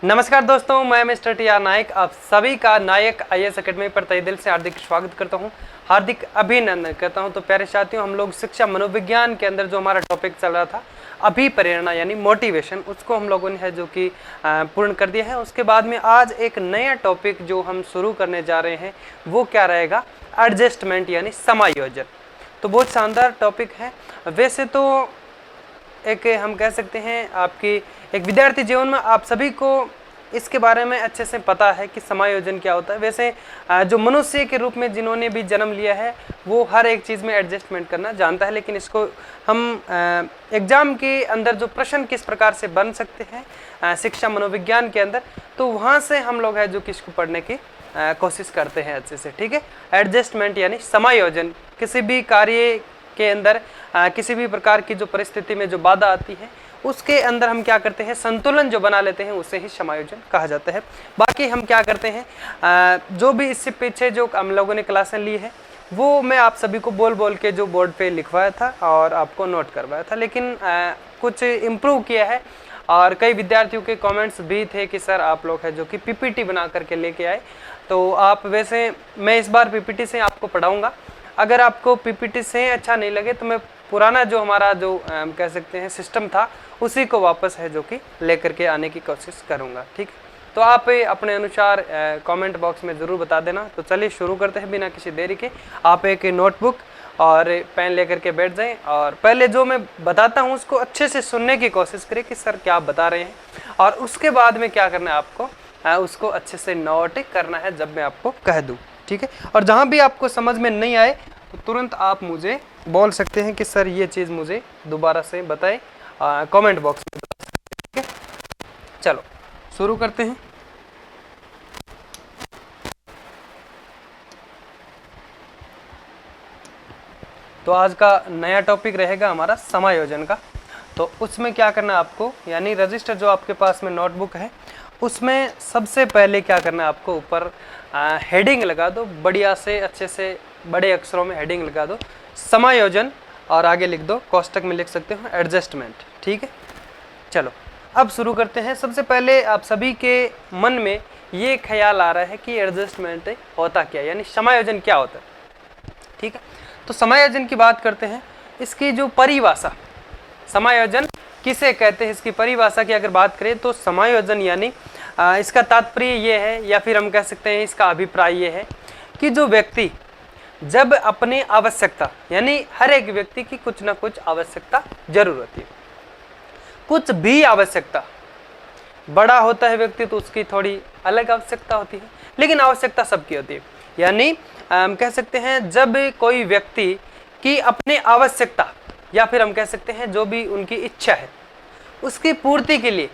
नमस्कार दोस्तों, मैं मिस्टर टी आर नायक आप सभी का नायक आईएएस एकेडमी पर तहे दिल से हार्दिक स्वागत करता हूं, हार्दिक अभिनंदन करता हूं। तो प्यारे साथियों, हम लोग शिक्षा मनोविज्ञान के अंदर जो हमारा टॉपिक चल रहा था अभिप्रेरणा यानी मोटिवेशन, उसको हम लोगों ने है जो कि पूर्ण कर दिया है। उसके बाद में आज एक नया टॉपिक जो हम शुरू करने जा रहे हैं वो क्या रहेगा, एडजस्टमेंट यानी समायोजन। तो बहुत शानदार टॉपिक है। वैसे तो एक हम कह सकते हैं आपकी एक विद्यार्थी जीवन में आप सभी को इसके बारे में अच्छे से पता है कि समायोजन क्या होता है। वैसे जो मनुष्य के रूप में जिन्होंने भी जन्म लिया है वो हर एक चीज़ में एडजस्टमेंट करना जानता है, लेकिन इसको हम एग्जाम के अंदर जो प्रश्न किस प्रकार से बन सकते हैं शिक्षा मनोविज्ञान के अंदर, तो वहाँ से हम लोग है जो कि इसको पढ़ने की कोशिश करते हैं अच्छे से। ठीक है, एडजस्टमेंट यानी समायोजन। किसी भी कार्य के अंदर किसी भी प्रकार की जो परिस्थिति में जो बाधा आती है उसके अंदर हम क्या करते हैं, संतुलन जो बना लेते हैं उसे ही समायोजन कहा जाता है। बाकी हम क्या करते हैं, जो भी इससे पीछे जो हम लोगों ने क्लासें ली है वो मैं आप सभी को बोल बोल के जो बोर्ड पे लिखवाया था और आपको नोट करवाया था, लेकिन कुछ इम्प्रूव किया है। और कई विद्यार्थियों के कमेंट्स भी थे कि सर आप लोग है जो कि पीपीटी बना करके लेके आए, तो आप वैसे मैं इस बार पीपीटी से आपको पढ़ाऊँगा। अगर आपको पीपीटी से अच्छा नहीं लगे तो मैं पुराना जो हमारा जो कह सकते हैं सिस्टम था उसी को वापस है जो कि लेकर के आने की कोशिश करूंगा। ठीक, तो आप अपने अनुसार कमेंट बॉक्स में ज़रूर बता देना। तो चलिए शुरू करते हैं बिना किसी देरी के। आप एक नोटबुक और पेन लेकर के बैठ जाएं और पहले जो मैं बताता हूं उसको अच्छे से सुनने की कोशिश करें कि सर क्या आप बता रहे हैं, और उसके बाद में क्या करना है आपको उसको अच्छे से नोट करना है जब मैं आपको कह दूँ। ठीक है, और जहाँ भी आपको समझ में नहीं आए तो तुरंत आप मुझे बोल सकते हैं कि सर ये चीज़ मुझे दोबारा से बताएं, कमेंट बॉक्स में बता सकते हैं। ठीक है, चलो शुरू करते हैं। तो आज का नया टॉपिक रहेगा हमारा समायोजन का। तो उसमें क्या करना है आपको, यानी रजिस्टर जो आपके पास में नोटबुक है उसमें सबसे पहले क्या करना है आपको, ऊपर हेडिंग लगा दो, बढ़िया से अच्छे से बड़े अक्षरों में हेडिंग लगा दो समायोजन, और आगे लिख दो, कोष्टक में लिख सकते हो एडजस्टमेंट। ठीक है, चलो अब शुरू करते हैं। सबसे पहले आप सभी के मन में ये ख्याल आ रहा है कि एडजस्टमेंट होता क्या, यानी समायोजन क्या होता है। ठीक है, तो समायोजन की बात करते हैं। इसकी जो परिभाषा, समायोजन किसे कहते हैं, इसकी परिभाषा की अगर बात करें तो समायोजन यानी इसका तात्पर्य ये है, या फिर हम कह सकते हैं इसका अभिप्राय ये है कि जो व्यक्ति जब अपनी आवश्यकता, यानी हर एक व्यक्ति की कुछ ना कुछ आवश्यकता जरूर होती है, कुछ भी आवश्यकता, बड़ा होता है व्यक्ति तो उसकी थोड़ी अलग आवश्यकता होती है, लेकिन आवश्यकता सबकी होती है। यानी हम कह सकते हैं जब कोई व्यक्ति की अपनी आवश्यकता या फिर हम कह सकते हैं जो भी उनकी इच्छा है उसकी पूर्ति के लिए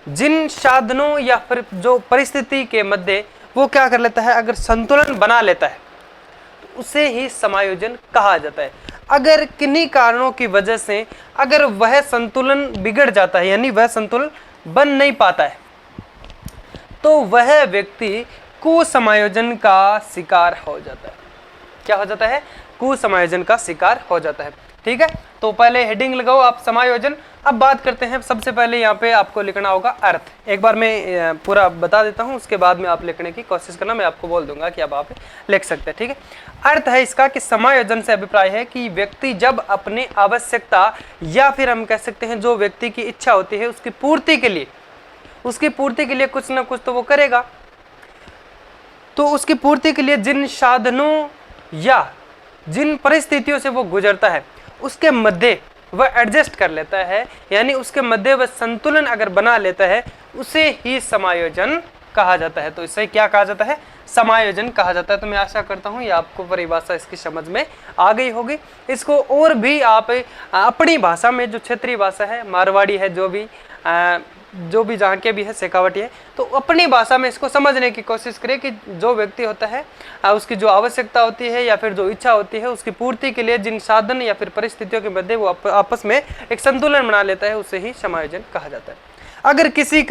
जिन साधनों या फिर जो परिस्थिति के मध्य वो क्या कर लेता है, अगर संतुलन बना लेता है तो उसे ही समायोजन कहा जाता है। अगर किन्हीं कारणों की वजह से अगर वह संतुलन बिगड़ जाता है, यानी वह संतुलन बन नहीं पाता है, तो वह व्यक्ति कुसमायोजन का शिकार हो जाता है। क्या हो जाता है, कुसमायोजन का शिकार हो जाता है। ठीक है, तो पहले हेडिंग लगाओ आप समायोजन। अब बात करते हैं, सबसे पहले यहाँ पे आपको लिखना होगा अर्थ। एक बार मैं पूरा बता देता हूँ, उसके बाद में आप लिखने की कोशिश करना, मैं आपको बोल दूंगा कि अब आप लिख सकते हैं। ठीक है, अर्थ है इसका कि समायोजन से अभिप्राय है कि व्यक्ति जब अपनी आवश्यकता या फिर हम कह सकते हैं जो व्यक्ति की इच्छा होती है उसकी पूर्ति के लिए कुछ ना कुछ तो वो करेगा, तो उसकी पूर्ति के लिए जिन साधनों या जिन परिस्थितियों से वो गुजरता है उसके मध्य वह एडजस्ट कर लेता है, यानी उसके मध्य वह संतुलन अगर बना लेता है उसे ही समायोजन कहा जाता है। तो इसे क्या कहा जाता है, समायोजन कहा जाता है। तो मैं आशा करता हूँ ये आपको परिभाषा इसकी समझ में आ गई होगी। इसको और भी आप अपनी भाषा में, जो क्षेत्रीय भाषा है, मारवाड़ी है, जो भी जहाँ के भी है, शेखावटी है, तो अपनी भाषा में इसको समझने की कोशिश करें कि जो व्यक्ति होता है उसकी जो आवश्यकता होती है या फिर जो इच्छा होती है उसकी पूर्ति के लिए जिन साधन या फिर परिस्थितियों के मध्य वो आपस में एक संतुलन बना लेता है उसे ही समायोजन कहा जाता है। अगर किसी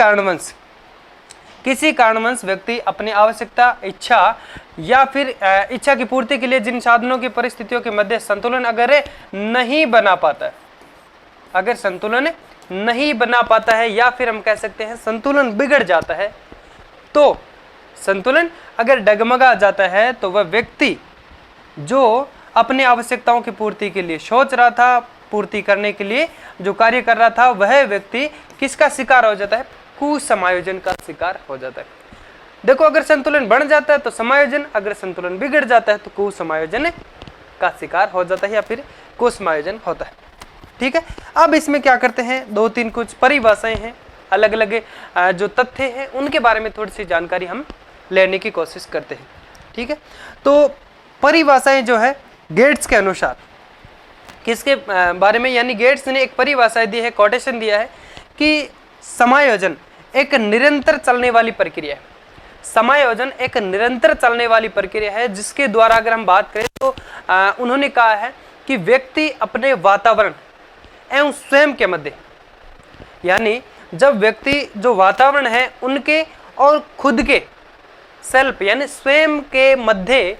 कारणवश व्यक्ति अपनी आवश्यकता, इच्छा या फिर इच्छा की पूर्ति के लिए जिन साधनों की परिस्थितियों के मध्य संतुलन अगर नहीं बना पाता है, अगर संतुलन नहीं बना पाता है या फिर हम कह सकते हैं संतुलन बिगड़ जाता है, तो संतुलन अगर डगमगा जाता है तो वह व्यक्ति जो अपनी आवश्यकताओं की पूर्ति के लिए सोच रहा था, पूर्ति करने के लिए जो कार्य कर रहा था, वह व्यक्ति किसका शिकार हो जाता है? कुसमायोजन का शिकार हो जाता है। देखो, अगर संतुलन बन जाता है तो समायोजन, अगर संतुलन बिगड़ जाता है तो कुसमायोजन का शिकार हो जाता है या फिर कुसमायोजन होता है। ठीक है, अब इसमें क्या करते हैं, 2-3 कुछ परिभाषाएं हैं, अलग अलग जो तथ्य हैं उनके बारे में थोड़ी सी जानकारी हम लेने की कोशिश करते हैं। ठीक है, तो परिभाषाएं जो है गेट्स के अनुसार किसके बारे में, यानी गेट्स ने एक परिभाषा दी है, कोटेशन दिया है कि समायोजन एक निरंतर चलने वाली प्रक्रिया है। समायोजन एक निरंतर चलने वाली प्रक्रिया है जिसके द्वारा अगर हम बात करें तो उन्होंने कहा है कि व्यक्ति अपने वातावरण एवं स्वयं के मध्य, यानी जब व्यक्ति जो वातावरण है उनके और खुद के सेल्फ यानी स्वयं के मध्य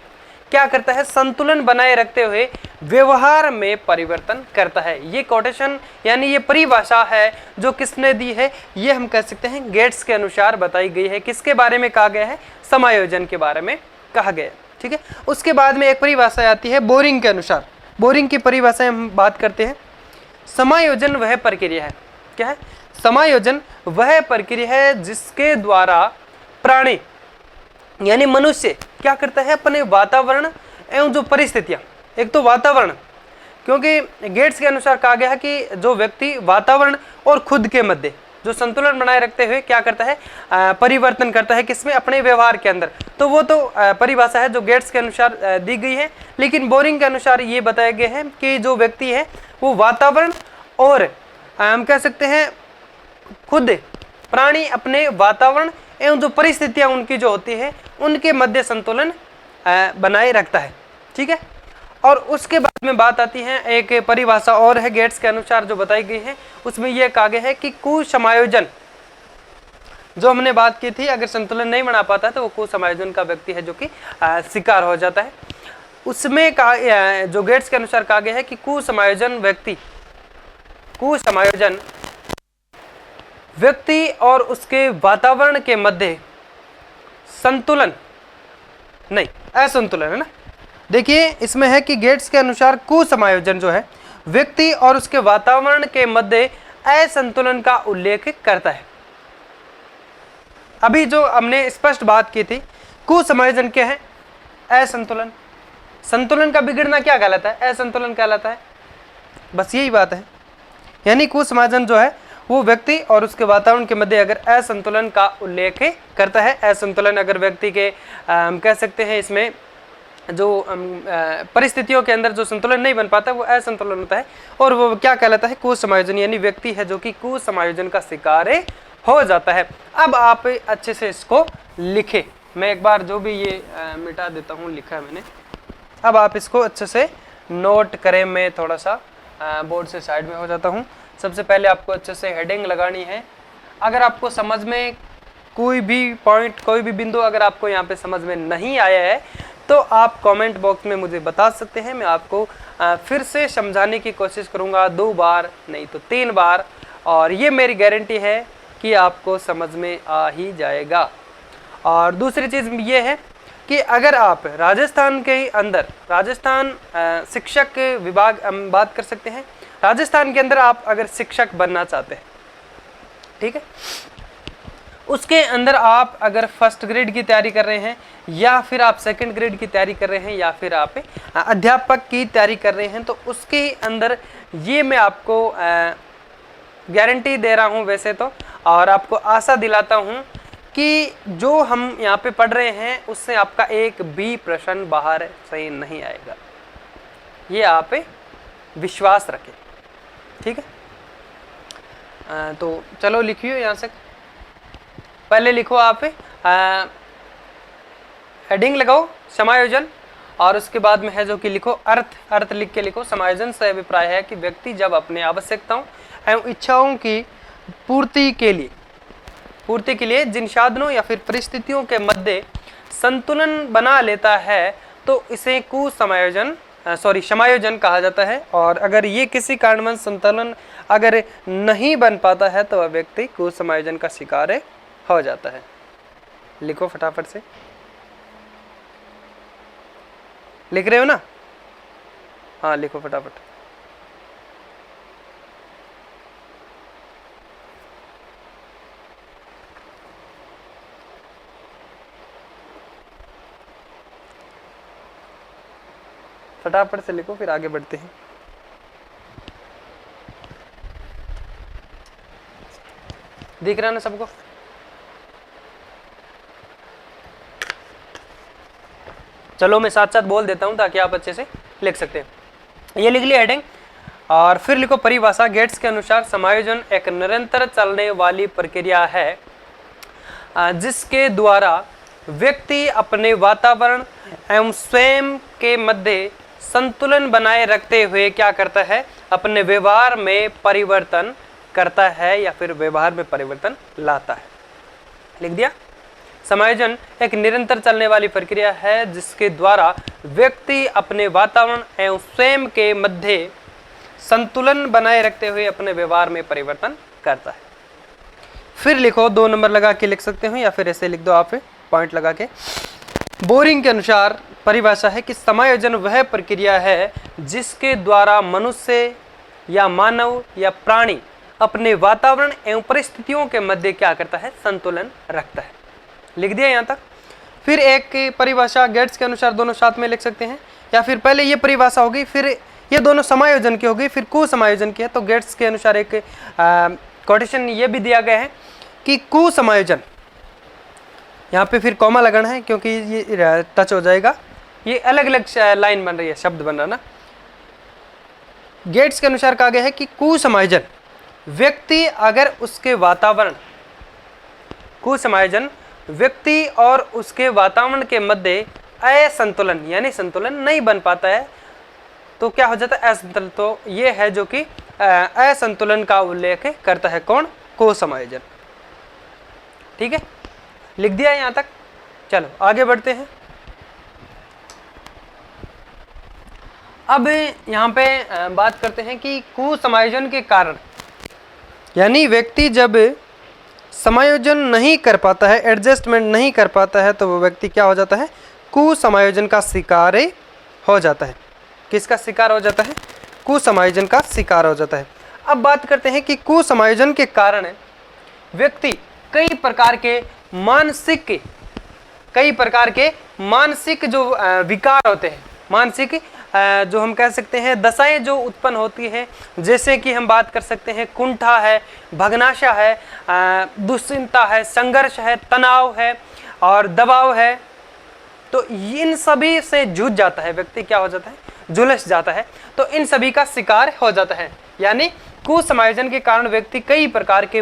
क्या करता है, संतुलन बनाए रखते हुए व्यवहार में परिवर्तन करता है। ये कोटेशन यानी ये परिभाषा है जो किसने दी है, ये हम कह सकते हैं गेट्स के अनुसार बताई गई है। किसके बारे में कहा गया है? समायोजन के बारे में कहा गया है। ठीक है, उसके बाद में एक परिभाषा आती है बोरिंग के अनुसार। बोरिंग की परिभाषा हम बात करते हैं। समायोजन वह प्रक्रिया है, क्या है? समायोजन वह प्रक्रिया है जिसके द्वारा प्राणी यानी मनुष्य क्या करता है, अपने वातावरण एवं जो परिस्थितियां, एक तो वातावरण, क्योंकि गेट्स के अनुसार कहा गया है कि जो व्यक्ति वातावरण और खुद के मध्य जो संतुलन बनाए रखते हुए क्या करता है, परिवर्तन करता है, किसमें? अपने व्यवहार के अंदर। तो वो तो परिभाषा है जो गेट्स के अनुसार दी गई है, लेकिन बोरिंग के अनुसार ये बताया गया है कि जो व्यक्ति है वो वातावरण और हम कह सकते हैं खुद प्राणी अपने वातावरण एवं जो परिस्थितियां उनकी जो होती है उनके मध्य संतुलन बनाए रखता है। ठीक है, और उसके बाद में बात आती है एक परिभाषा और है गेट्स के अनुसार जो बताई गई है, उसमें यह कहा गया है कि कुसमायोजन जो हमने बात की थी, अगर संतुलन नहीं बना पाता है तो वो कुसमायोजन का व्यक्ति है जो कि शिकार हो जाता है। उसमें कहा, जो गेट्स के अनुसार कहा गया है कि कुसमायोजन व्यक्ति और उसके वातावरण के मध्य संतुलन नहीं, असंतुलन है ना। देखिए इसमें है कि गेट्स के अनुसार कुसमायोजन जो है व्यक्ति और उसके वातावरण के मध्य असंतुलन का उल्लेख करता है। अभी जो हमने स्पष्ट बात की थी, कुसमायोजन क्या है? असंतुलन। संतुलन का बिगड़ना क्या कहलाता है? असंतुलन कहलाता है। बस यही बात है, यानी कुसमायोजन जो है वो व्यक्ति और उसके वातावरण के मध्य अगर असंतुलन का उल्लेख करता है। असंतुलन अगर व्यक्ति के हम कह सकते हैं इसमें जो परिस्थितियों के अंदर जो संतुलन नहीं बन पाता वो असंतुलन होता है, और वो क्या कहलाता है? कुसमायोजन, यानी व्यक्ति है जो कि कुसमायोजन का शिकार हो जाता है। अब आप अच्छे से इसको लिखे, मैं एक बार जो भी ये मिटा देता हूँ, लिखा है मैंने, अब आप इसको अच्छे से नोट करें। मैं थोड़ा सा बोर्ड से साइड में हो जाता हूँ। सबसे पहले आपको अच्छे से हेडिंग लगानी है। अगर आपको समझ में कोई भी पॉइंट, कोई भी बिंदु अगर आपको यहाँ पे समझ में नहीं आया है तो आप कमेंट बॉक्स में मुझे बता सकते हैं। मैं आपको फिर से समझाने की कोशिश करूँगा, 2 बार नहीं तो 3 बार, और ये मेरी गारंटी है कि आपको समझ में आ ही जाएगा। और दूसरी चीज़ ये है कि अगर आप राजस्थान के अंदर, राजस्थान शिक्षक विभाग हम बात कर सकते हैं, राजस्थान के अंदर आप अगर शिक्षक बनना चाहते हैं, ठीक है, उसके अंदर आप अगर फर्स्ट ग्रेड की तैयारी कर रहे हैं या फिर आप सेकंड ग्रेड की तैयारी कर रहे हैं या फिर आप अध्यापक की तैयारी कर रहे हैं, तो उसके अंदर ये मैं आपको गारंटी दे रहा हूँ वैसे तो, और आपको आशा दिलाता हूँ कि जो हम यहाँ पे पढ़ रहे हैं उससे आपका एक भी प्रश्न बाहर सही नहीं आएगा। ये आप विश्वास रखें, ठीक है। तो चलो लिखिए यहाँ से, पहले लिखो आप हेडिंग लगाओ समायोजन, और उसके बाद में है जो कि लिखो अर्थ लिख के लिखो। समायोजन से अभिप्राय है कि व्यक्ति जब अपने आवश्यकताओं एवं इच्छाओं की पूर्ति के लिए जिन साधनों या फिर परिस्थितियों के मध्य संतुलन बना लेता है तो इसे समायोजन कहा जाता है। और अगर ये किसी कारणवश संतुलन अगर नहीं बन पाता है तो वह व्यक्ति कुसमायोजन का शिकार हो जाता है। लिखो फटाफट से, लिख रहे हो ना? हाँ लिखो फटाफट। फटाफट से लिखो, फिर आगे बढ़ते हैं। दिख रहा है ना सबको? चलो मैं साथ साथ बोल देता हूं ताकि आप अच्छे से लिख सकते हैं। ये लिख लिया हेडिंग, और फिर लिखो परिभाषा। गेट्स के अनुसार समायोजन एक निरंतर चलने वाली प्रक्रिया है जिसके द्वारा व्यक्ति अपने वातावरण एवं स्वयं के मध्य संतुलन बनाए रखते हुए क्या करता है, अपने व्यवहार में परिवर्तन करता है या फिर व्यवहार में परिवर्तन लाता है। लिख दिया। समायोजन एक निरंतर चलने वाली प्रक्रिया है जिसके द्वारा व्यक्ति अपने वातावरण एवं स्वयं के मध्य संतुलन बनाए रखते हुए अपने व्यवहार में परिवर्तन करता है। फिर लिखो, 2 नंबर लगा के लिख सकते हो या फिर ऐसे लिख दो आप पॉइंट लगा के। बोरिंग के अनुसार परिभाषा है कि समायोजन वह प्रक्रिया है जिसके द्वारा मनुष्य या मानव या प्राणी अपने वातावरण एवं परिस्थितियों के मध्य क्या करता है, संतुलन रखता है। लिख दिया यहाँ तक। फिर एक परिभाषा गेट्स के अनुसार, दोनों साथ में लिख सकते हैं, या फिर पहले ये परिभाषा होगी फिर ये दोनों समायोजन की होगी फिर कुसमायोजन की है। तो गेट्स के अनुसार एक कोटेशन ये भी दिया गया है कि कुसमायोजन, यहाँ पे फिर कॉमा लगाना है क्योंकि ये टच हो जाएगा, ये अलग अलग लाइन बन रही है, शब्द बन रहा ना। गेट्स के अनुसार कहा गया है कि कुसमायोजन व्यक्ति अगर उसके वातावरण, कुसमायोजन व्यक्ति और उसके वातावरण के मध्य असंतुलन यानी संतुलन नहीं बन पाता है तो क्या हो जाता है, असंतुलन। तो ये है जो कि असंतुलन का उल्लेख करता है कौन, कुसमायोजन। ठीक है, लिख दिया यहां तक। चलो आगे बढ़ते हैं। अब यहाँ पे बात करते हैं कि कुसमायोजन के कारण, यानी व्यक्ति जब समायोजन नहीं कर पाता है, एडजस्टमेंट नहीं कर पाता है, तो वो व्यक्ति क्या हो जाता है, कुसमायोजन का शिकार हो जाता है। किसका शिकार हो जाता है, कुसमायोजन का शिकार हो जाता है। अब बात करते हैं कि कुसमायोजन के कारण व्यक्ति कई प्रकार के मानसिक जो विकार होते हैं, मानसिक जो हम कह सकते हैं दशाएं जो उत्पन्न होती हैं, जैसे कि हम बात कर सकते हैं कुंठा है, भग्नाशा है, दुश्चिंता है, संघर्ष है, तनाव है और दबाव है। तो इन सभी से जूझ जाता है व्यक्ति, क्या हो जाता है, झुलस जाता है, तो इन सभी का शिकार हो जाता है। यानी कुसमायोजन के कारण व्यक्ति कई प्रकार के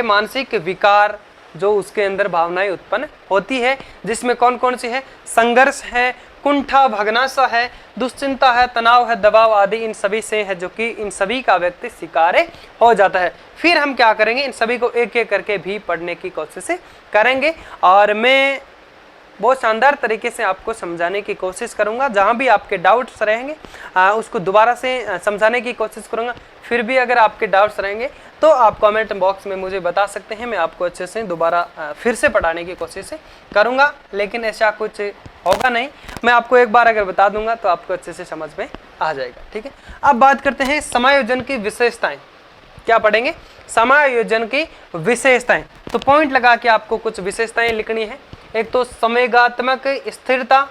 मानसिक विकार जो उसके अंदर भावनाएं उत्पन्न होती है, जिसमें कौन कौन सी है, संघर्ष है, कुंठा भग्नाशा है, दुश्चिंता है, तनाव है, दबाव आदि, इन सभी से है जो कि इन सभी का व्यक्ति शिकार हो जाता है। फिर हम क्या करेंगे, इन सभी को एक एक करके भी पढ़ने की कोशिश करेंगे और मैं बहुत शानदार तरीके से आपको समझाने की कोशिश करूंगा। जहां भी आपके डाउट्स रहेंगे उसको दोबारा से समझाने की कोशिश करूंगा। फिर भी अगर आपके डाउट्स रहेंगे तो आप कमेंट बॉक्स में मुझे बता सकते हैं, मैं आपको अच्छे से दोबारा फिर से पढ़ाने की कोशिश करूंगा। लेकिन ऐसा कुछ होगा नहीं, मैं आपको एक बार अगर बता दूंगा तो आपको अच्छे से समझ में आ जाएगा। ठीक है, अब बात करते हैं समायोजन की विशेषताएं। क्या पढ़ेंगे, समायोजन की विशेषताएं। तो पॉइंट लगा के आपको कुछ विशेषताएं लिखनी है। एक तो संवेगात्मक स्थिरता,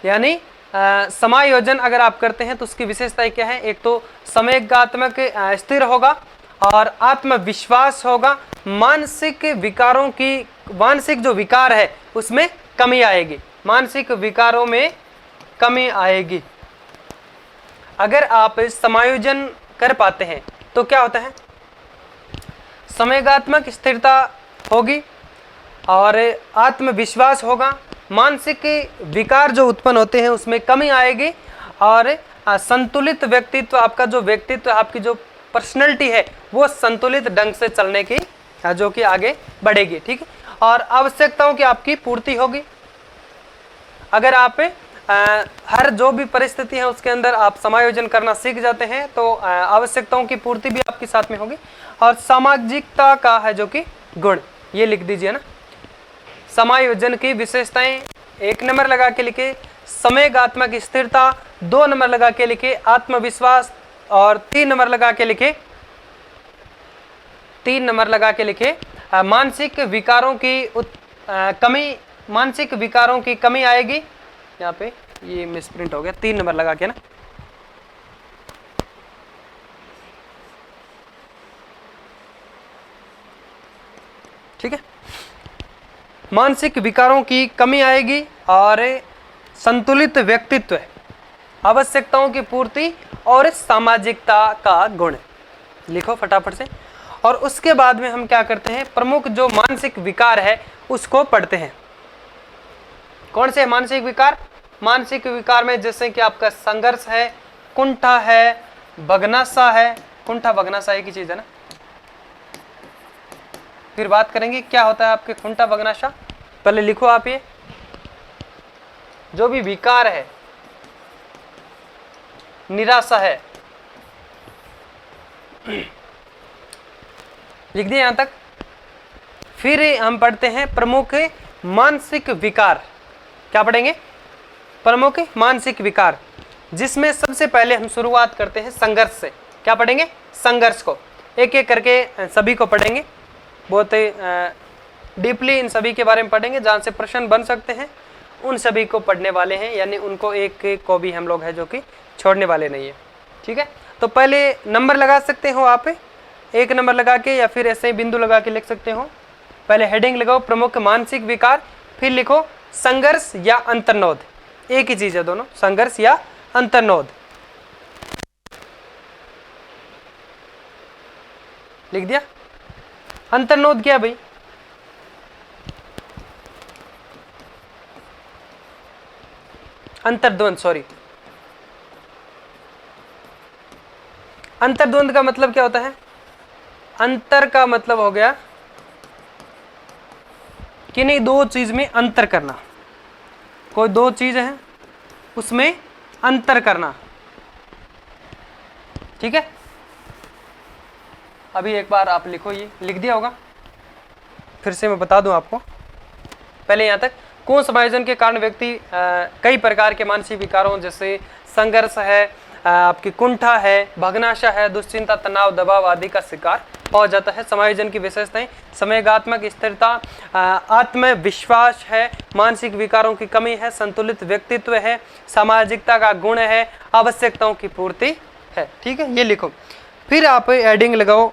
यानी समायोजन अगर आप करते हैं तो उसकी विशेषताएं क्या है, एक तो संवेगात्मक स्थिर होगा और आत्मविश्वास होगा, मानसिक जो विकार है उसमें कमी आएगी, मानसिक विकारों में कमी आएगी। अगर आप समायोजन कर पाते हैं तो क्या होता है, संवेगात्मक स्थिरता होगी और आत्मविश्वास होगा, मानसिक विकार जो उत्पन्न होते हैं उसमें कमी आएगी और संतुलित व्यक्तित्व, आपका जो व्यक्तित्व, आपकी जो पर्सनैलिटी है वो संतुलित ढंग से चलने की जो कि आगे बढ़ेगी। ठीक है, और आवश्यकताओं की आपकी पूर्ति होगी। अगर आप हर जो भी परिस्थिति है उसके अंदर आप समायोजन करना सीख जाते हैं तो आवश्यकताओं की पूर्ति भी आपके साथ में होगी। और सामाजिकता का है जो कि गुण, ये लिख दीजिए ना। समायोजन की विशेषताएं 1 नंबर लगा के लिखे, संवेगात्मक स्थिरता 2 नंबर लगा के लिखे, आत्मविश्वास और 3 नंबर लगा के लिखे, 3 नंबर लगा के लिखे मानसिक विकारों की कमी, मानसिक विकारों की कमी आएगी। यहाँ पे ये मिसप्रिंट हो गया, 3 नंबर लगा के ना, ठीक है। मानसिक विकारों की कमी आएगी और संतुलित व्यक्तित्व, आवश्यकताओं की पूर्ति और सामाजिकता का गुण, लिखो फटाफट से। और उसके बाद में हम क्या करते हैं, प्रमुख जो मानसिक विकार है उसको पढ़ते हैं। कौन से मानसिक विकार? मानसिक विकार में जैसे कि आपका संघर्ष है, कुंठा है, बगनासा है। कुंठा बगनासा एक ही चीज है ना, फिर बात करेंगे क्या होता है आपके कुंठा बगनासा। पहले लिखो आप ये जो भी विकार है, निराशा है, लिख दिए यहां तक। फिर हम पढ़ते हैं प्रमुख मानसिक विकार। क्या पढ़ेंगे? प्रमुख मानसिक विकार, जिसमें सबसे पहले हम शुरुआत करते हैं संघर्ष से। क्या पढ़ेंगे? संघर्ष को एक एक करके सभी को पढ़ेंगे, बहुत डीपली इन सभी के बारे में पढ़ेंगे, जहां से प्रश्न बन सकते हैं उन सभी को पढ़ने वाले हैं, यानी उनको एक एक को भी हम लोग है जो कि छोड़ने वाले नहीं है, ठीक है। तो पहले नंबर लगा सकते हो आप, 1 नंबर लगा के या फिर ऐसे ही बिंदु लगा के लिख सकते हो। पहले हेडिंग लगाओ प्रमुख मानसिक विकार, फिर लिखो संघर्ष या अंतर्नोद, एक ही चीज है दोनों, संघर्ष या अंतर्नोद। लिख दिया? अंतर्नोद क्या भाई? अंतर्द्वंद, सॉरी, अंतर्द्वंद का मतलब क्या होता है? अंतर का मतलब हो गया कि नहीं, दो चीज में अंतर करना, कोई 2 चीज है उसमें अंतर करना, ठीक है। अभी एक बार आप लिखो, ये लिख दिया होगा, फिर से मैं बता दूं आपको। पहले यहां तक कौन समायोजन के कारण व्यक्ति कई प्रकार के मानसिक विकारों जैसे संघर्ष है, आपकी कुंठा है, भग्नाशा है, दुश्चिंता, तनाव, दबाव आदि का शिकार हो जाता है। समायोजन की विशेषताएं संवेगात्मक स्थिरता, आत्मविश्वास है, मानसिक विकारों की कमी है, संतुलित व्यक्तित्व है, सामाजिकता का गुण है, आवश्यकताओं की पूर्ति है, ठीक है। ये लिखो, फिर आप एडिंग लगाओ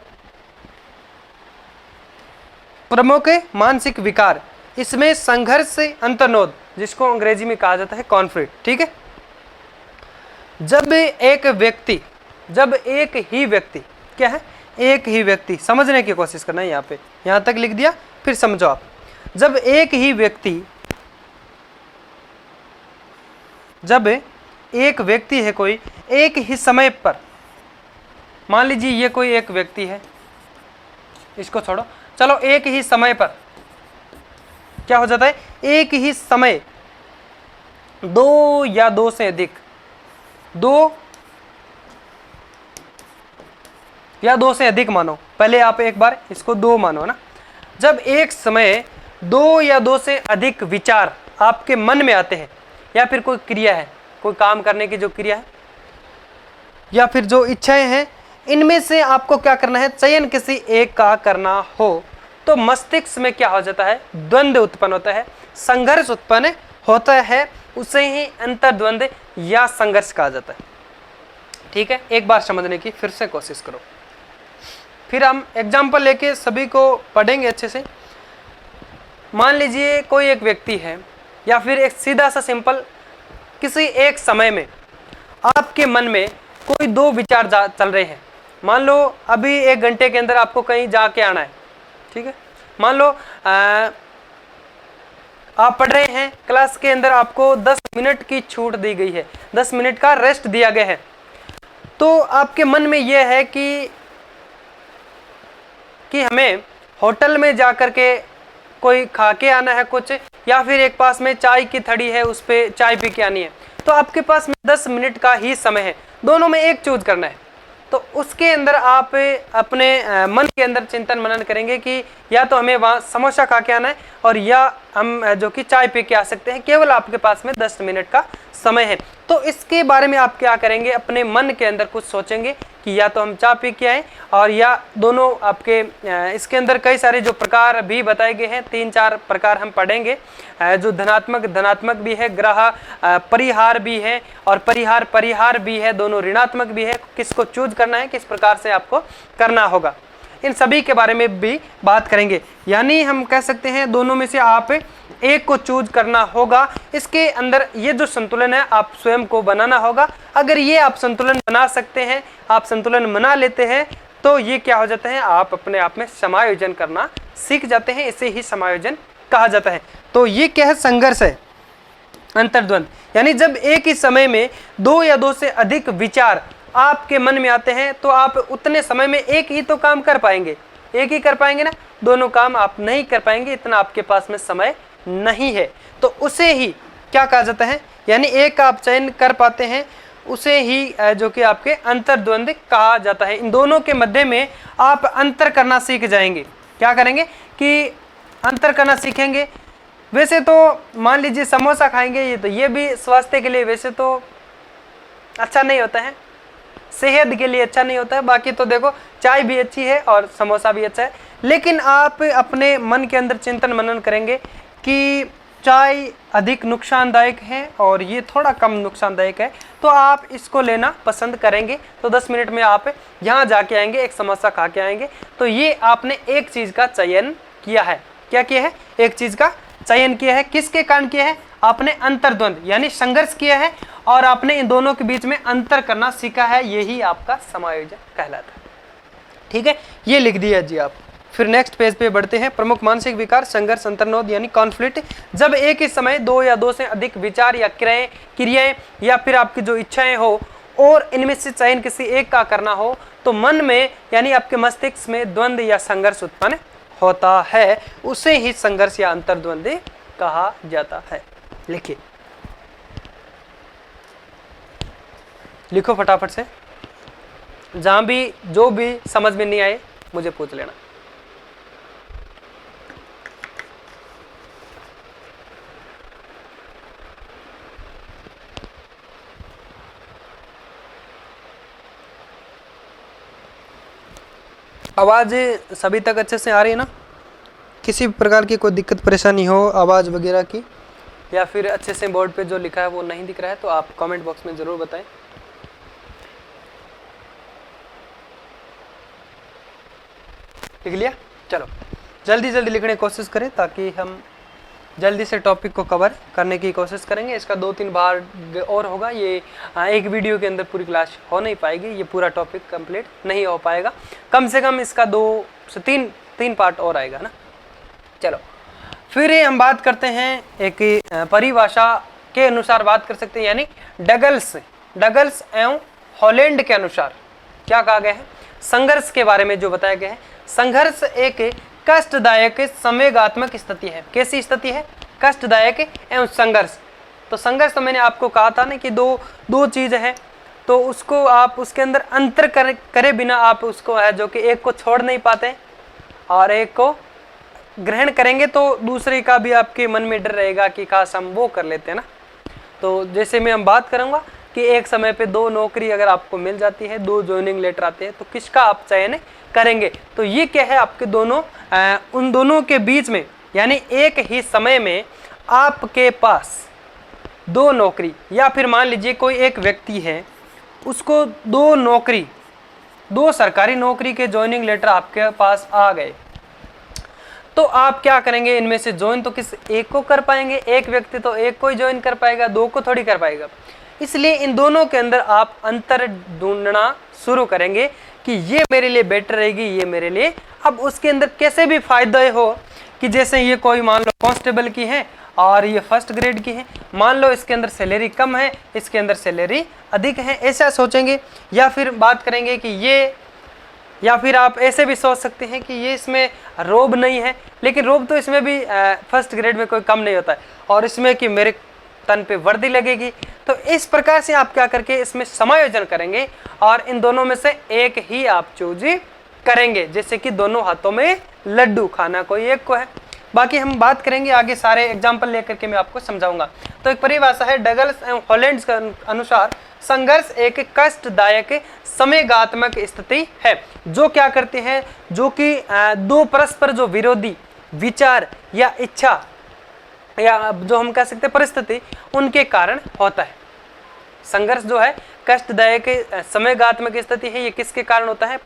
प्रमुख मानसिक विकार, इसमें संघर्ष से अंतर्नोद, जिसको अंग्रेजी में कहा जाता है कॉन्फ्लिक्ट, ठीक है। जब एक ही व्यक्ति क्या है, एक ही व्यक्ति, समझने की कोशिश करना है यहाँ पे, यहाँ तक लिख दिया, फिर समझो आप। जब एक व्यक्ति है कोई, एक ही समय पर, मान लीजिए ये कोई एक व्यक्ति है, इसको छोड़ो, चलो एक ही समय पर क्या हो जाता है, एक ही समय 2 या 2 से अधिक, 2 या 2 से अधिक मानो, पहले आप एक बार इसको 2 मानो ना। जब एक समय 2 या 2 से अधिक विचार आपके मन में आते हैं, या फिर कोई क्रिया है, कोई काम करने की जो क्रिया है, या फिर जो इच्छाएं हैं, इनमें से आपको क्या करना है, चयन किसी एक का करना हो, तो मस्तिष्क में क्या हो जाता है, द्वंद्व उत्पन्न होता है, संघर्ष उत्पन्न होता है, उसे ही अंतर्द्वंद या संघर्ष कहा जाता है, ठीक है। एक बार समझने की फिर से कोशिश करो, फिर हम एग्जाम्पल लेके सभी को पढ़ेंगे अच्छे से। मान लीजिए कोई एक व्यक्ति है, या फिर एक सीधा सा सिंपल, किसी एक समय में आपके मन में कोई 2 विचार चल रहे हैं। मान लो अभी 1 घंटे के अंदर आपको कहीं जाके आना है, ठीक है। मान लो आप पढ़ रहे हैं, क्लास के अंदर आपको 10 मिनट की छूट दी गई है, 10 मिनट का रेस्ट दिया गया है, तो आपके मन में यह है कि हमें होटल में जाकर के कोई खा के आना है कुछ, या फिर एक पास में चाय की थड़ी है उस पर चाय पी के आनी है। तो आपके पास में 10 मिनट का ही समय है, दोनों में एक चूज करना है। तो उसके अंदर आप अपने मन के अंदर चिंतन मनन करेंगे कि या तो हमें वहाँ समोसा खा के आना है और या हम जो कि चाय पी के आ सकते हैं। केवल आपके पास में 10 मिनट का समय है। तो इसके बारे में आप क्या करेंगे, अपने मन के अंदर कुछ सोचेंगे कि या तो हम चाय पी के आए और या दोनों आपके इसके अंदर कई सारे जो प्रकार भी बताए गए हैं, 3-4 प्रकार हम पढ़ेंगे। जो धनात्मक भी है, ग्रह परिहार भी है और परिहार भी है, दोनों ऋणात्मक भी है। किसको चूज करना है, किस प्रकार से आपको करना होगा, इन सभी के बारे में भी बात करेंगे। यानी हम कह सकते हैं दोनों में से आप एक को चूज करना होगा। इसके अंदर ये जो संतुलन है आप स्वयं को बनाना होगा। अगर ये आप संतुलन बना सकते हैं, आप संतुलन बना लेते हैं, तो ये क्या हो जाता है, आप अपने आप में समायोजन करना सीख जाते हैं। इसे ही समायोजन कहा जाता है। तो ये क्या है, संघर्ष है, अंतर्द्वंद। यानी जब एक ही समय में 2 या 2 से अधिक विचार आपके मन में आते हैं तो आप उतने समय में एक ही तो काम कर पाएंगे, एक ही कर पाएंगे ना, दोनों काम आप नहीं कर पाएंगे, इतना आपके पास में समय नहीं है। तो उसे ही क्या कहा जाता है, यानी एक आप चयन कर पाते हैं, उसे ही जो कि आपके अंतर्द्वंद कहा जाता है। इन दोनों के मध्य में आप अंतर करना सीख जाएंगे। क्या करेंगे कि अंतर करना सीखेंगे। वैसे तो मान लीजिए समोसा खाएंगे, ये तो ये भी स्वास्थ्य के लिए वैसे तो अच्छा नहीं होता है, सेहत के लिए अच्छा नहीं होता है। बाकी तो देखो चाय भी अच्छी है और समोसा भी अच्छा है, लेकिन आप अपने मन के अंदर चिंतन मनन करेंगे कि चाय अधिक नुकसानदायक है और ये थोड़ा कम नुकसानदायक है, तो आप इसको लेना पसंद करेंगे। तो 10 मिनट में आप यहाँ जाके आएंगे, एक समोसा खा के आएंगे। तो ये आपने एक चीज़ का चयन किया है। क्या किया है, एक चीज़ का चयन किया है। किसके कारण किया है, आपने अंतर्द्वंद यानी संघर्ष किया है और आपने इन दोनों के बीच में अंतर करना सीखा है। यही आपका समायोजन कहलाता है। ठीक है, ये लिख दिया जी आप। फिर नेक्स्ट पेज पे बढ़ते हैं। प्रमुख मानसिक विकार, संघर्ष, अंतर्नोद यानी कॉन्फ्लिक्ट। जब एक ही समय 2 या 2 से अधिक विचार या क्रियाएं या फिर आपकी जो इच्छाएं हो और इनमें से चयन किसी एक का करना हो, तो मन में यानी आपके मस्तिष्क में द्वंद्व या संघर्ष उत्पन्न होता है। उसे ही संघर्ष या अंतर्द्वंद कहा जाता है। लिखिए, लिखो फटाफट से। जहां भी जो भी समझ में नहीं आए मुझे पूछ लेना। आवाज सभी तक अच्छे से आ रही है ना? किसी भी प्रकार की कोई दिक्कत परेशानी हो आवाज वगैरह की, या फिर अच्छे से बोर्ड पे जो लिखा है वो नहीं दिख रहा है, तो आप कमेंट बॉक्स में जरूर बताएं। लिख लिया? चलो जल्दी जल्दी लिखने की कोशिश करें ताकि हम जल्दी से टॉपिक को कवर करने की कोशिश करेंगे। इसका 2-3 भाग और होगा। ये एक वीडियो के अंदर पूरी क्लास हो नहीं पाएगी, ये पूरा टॉपिक कंप्लीट नहीं हो पाएगा। कम से कम इसका 2 से 3 पार्ट और आएगा ना। चलो फिर हम बात करते हैं, एक परिभाषा के अनुसार बात कर सकते हैं, यानी डगल्स एवं हॉलैंड के अनुसार क्या कहा गया है, संघर्ष के बारे में जो बताया गया है। संघर्ष एक कष्टदायक संवेगात्मक स्थिति है। कैसी स्थिति है? कष्टदायक एवं संघर्ष। तो संघर्ष तो मैंने आपको कहा था ना कि दो चीज है, तो उसको आप उसके अंदर अंतर करे बिना आप उसको है जो कि एक को छोड़ नहीं पाते और एक को ग्रहण करेंगे तो दूसरे का भी आपके मन में डर रहेगा कि काश हम वो कर लेते हैं ना। तो जैसे मैं बात करूंगा कि एक समय पे 2 नौकरी अगर आपको मिल जाती है, 2 ज्वाइनिंग लेटर आते हैं, तो किसका आप चयन करेंगे? तो ये क्या है, आपके दोनों उन दोनों के बीच में, यानी एक ही समय में आपके पास 2 नौकरी, या फिर मान लीजिए कोई एक व्यक्ति है उसको 2 सरकारी नौकरी के ज्वाइनिंग लेटर आपके पास आ गए, तो आप क्या करेंगे? इनमें से ज्वाइन तो किस एक को कर पाएंगे? एक व्यक्ति तो एक को ही ज्वाइन कर पाएगा, 2 को थोड़ी कर पाएगा। इसलिए इन दोनों के अंदर आप अंतर ढूंढना शुरू करेंगे कि ये मेरे लिए बेटर रहेगी, ये मेरे लिए। अब उसके अंदर कैसे भी फायदे हो कि जैसे ये कोई मान लो कांस्टेबल की है और ये फर्स्ट ग्रेड की है, मान लो इसके अंदर सैलरी कम है, इसके अंदर सैलरी अधिक है, ऐसा सोचेंगे। या फिर बात करेंगे कि ये, या फिर आप ऐसे भी सोच सकते हैं कि ये इसमें रोब नहीं है, लेकिन रोब तो इसमें भी फर्स्ट ग्रेड में कोई कम नहीं होता है, और इसमें कि मेरे तन पे वर्दी लगेगी। तो इस प्रकार से आप क्या करके इसमें समायोजन करेंगे और इन दोनों में से एक ही आप चूज करेंगे, जैसे कि दोनों हाथों में लड्डू, खाना कोई एक को है। बाकी हम बात करेंगे आगे, सारे एग्जाम्पल लेकर के मैं आपको समझाऊंगा। तो एक परिभाषा है डगलस एवं हॉलैंड के अनुसार संघर्ष एक कष्टदायक संवेगात्मक स्थिति है जो क्या करते हैं, जो कि दो परस्पर जो विरोधी विचार या इच्छा या जो हम कह सकते हैं परिस्थिति, उनके कारण होता है। संघर्ष जो है कष्टदायक संवेगात्मक स्थिति है, ये किसके कारण होता है,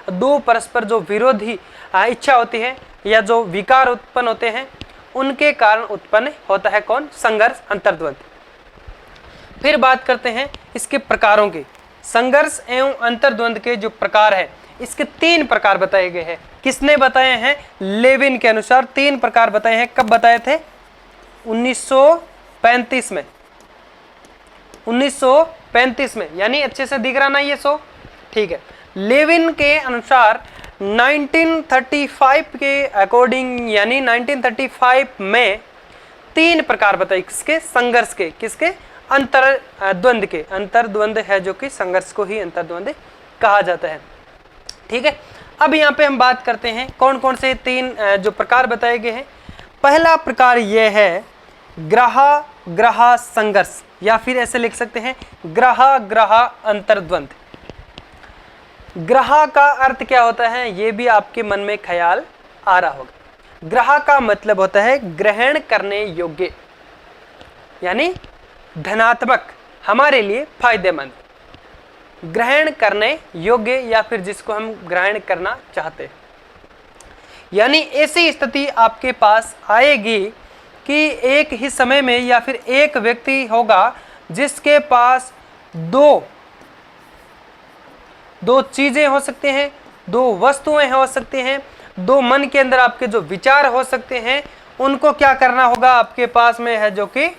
दो परस्पर जो विरोधी इच्छा होती है या जो विकार उत्पन्न होते हैं, उनके कारण उत्पन्न होता है कौन, संघर्ष, अंतर्द्वंद। फिर बात करते हैं इसके प्रकारों की। संघर्ष एवं अंतर्द्वंद के जो प्रकार है, इसके 3 प्रकार बताए गए हैं। किसने बताए हैं, लेविन के अनुसार 3 प्रकार बताए हैं। कब बताए थे, 1935 में, 1935 में, यानी अच्छे से दिख रहा ना ये 100, ठीक है। लेविन के अनुसार 1935 के अकॉर्डिंग, यानी 1935 में 3 प्रकार बताए किसके, संघर्ष के, किसके, अंतर्द्वंद के। अंतर्द्वंद है जो कि संघर्ष को ही अंतर्द्वंद कहा जाता है, ठीक है। अब यहाँ पे हम बात करते हैं कौन कौन से 3 जो प्रकार बताए गए हैं। पहला प्रकार यह है ग्रह ग्रह संघर्ष, या फिर ऐसे लिख सकते हैं ग्रह ग्रह अंतर्द्वंद। ग्रह का अर्थ क्या होता है, ये भी आपके मन में ख्याल आ रहा होगा। ग्रह का मतलब होता है ग्रहण करने योग्य, यानी धनात्मक, हमारे लिए फायदेमंद, ग्रहण करने योग्य, या फिर जिसको हम ग्रहण करना चाहते हैं। यानी ऐसी स्थिति आपके पास आएगी कि एक ही समय में या फिर एक व्यक्ति होगा जिसके पास दो चीजें हो सकती हैं, 2 वस्तुएं हो सकती हैं, 2 मन के अंदर आपके जो विचार हो सकते हैं, उनको क्या करना होगा, आपके पास में है जो कि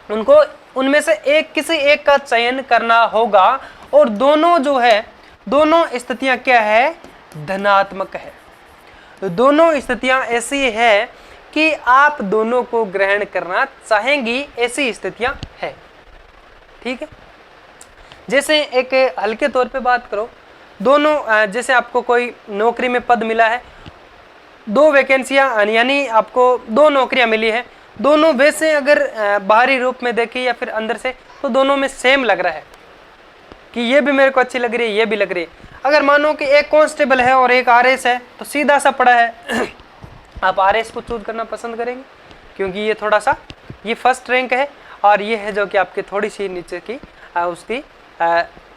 उनको उनमें से किसी एक का चयन करना होगा। और दोनों जो है, दोनों स्थितियां क्या है, धनात्मक है। दोनों स्थितियां ऐसी है कि आप दोनों को ग्रहण करना चाहेंगी, ऐसी स्थितियां है, ठीक है। जैसे एक हल्के तौर पे बात करो, दोनों जैसे आपको कोई नौकरी में पद मिला है, 2 वैकेंसियां, यानी आपको 2 नौकरियां मिली है, दोनों वैसे अगर बाहरी रूप में देखें या फिर अंदर से, तो दोनों में सेम लग रहा है कि ये भी मेरे को अच्छी लग रही है, ये भी लग रही है। अगर मानो कि एक कांस्टेबल है और एक आरएस है, तो सीधा सा पड़ा है आप आरएस को चूज करना पसंद करेंगे, क्योंकि ये थोड़ा सा, ये फर्स्ट रैंक है, और ये है जो कि आपके थोड़ी सी नीचे की उसकी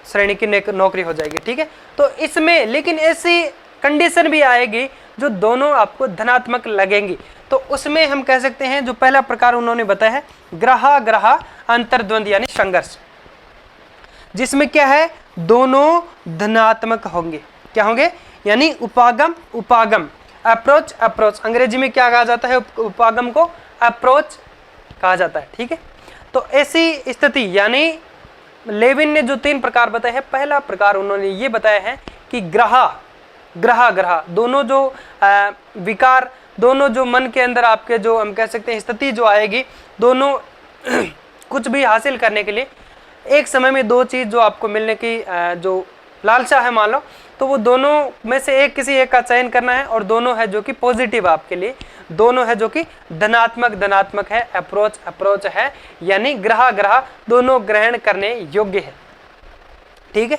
श्रेणी की नौकरी हो जाएगी, ठीक है। तो इसमें लेकिन ऐसी कंडीशन भी आएगी जो दोनों आपको धनात्मक लगेंगी, तो उसमें हम कह सकते हैं जो पहला प्रकार उन्होंने बताया है ग्रह ग्रह अंतर्द्वंद, यानी संघर्ष, जिसमें क्या है, दोनों धनात्मक होंगे। क्या होंगे, यानी उपागम उपागम, अप्रोच अप्रोच, अंग्रेजी में क्या कहा जाता है, उपागम को अप्रोच कहा जाता है, ठीक है। तो ऐसी स्थिति, यानी लेविन ने जो 3 प्रकार बताए हैं, पहला प्रकार उन्होंने ये बताया है कि ग्रह ग्रह ग्रह, दोनों जो विकार, दोनों जो मन के अंदर आपके जो हम कह सकते हैं स्थिति जो आएगी, दोनों कुछ भी हासिल करने के लिए एक समय में 2 चीज जो आपको मिलने की जो लालसा है मान लो, तो वो दोनों में से किसी एक का चयन करना है, और दोनों है जो कि पॉजिटिव आपके लिए, दोनों है जो कि धनात्मक है, अप्रोच अप्रोच है, यानी ग्रह ग्रह दोनों ग्रहण करने योग्य है, ठीक है।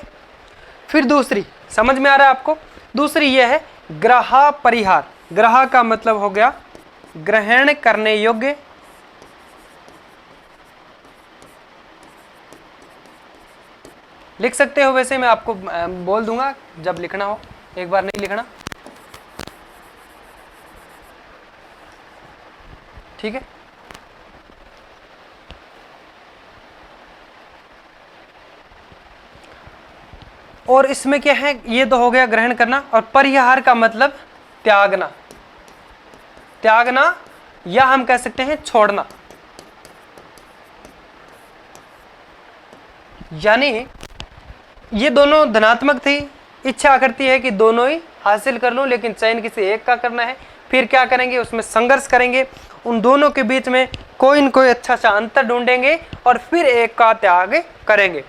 फिर दूसरी समझ में आ रहा है आपको, दूसरी यह है ग्रह परिहार। ग्रह का मतलब हो गया ग्रहण करने योग्य, लिख सकते हो, वैसे मैं आपको बोल दूंगा जब लिखना हो, एक बार नहीं लिखना, ठीक है। और इसमें क्या है, ये तो हो गया ग्रहण करना, और परिहार का मतलब त्यागना, त्यागना या हम कह सकते हैं छोड़ना, यानी ये दोनों धनात्मक थी, इच्छा करती है कि दोनों ही हासिल कर लूं, लेकिन चयन किसी एक का करना है। फिर क्या करेंगे, उसमें संघर्ष करेंगे, उन दोनों के बीच में कोई न कोई अच्छा सा अंतर ढूंढेंगे और फिर एक का त्याग करेंगे।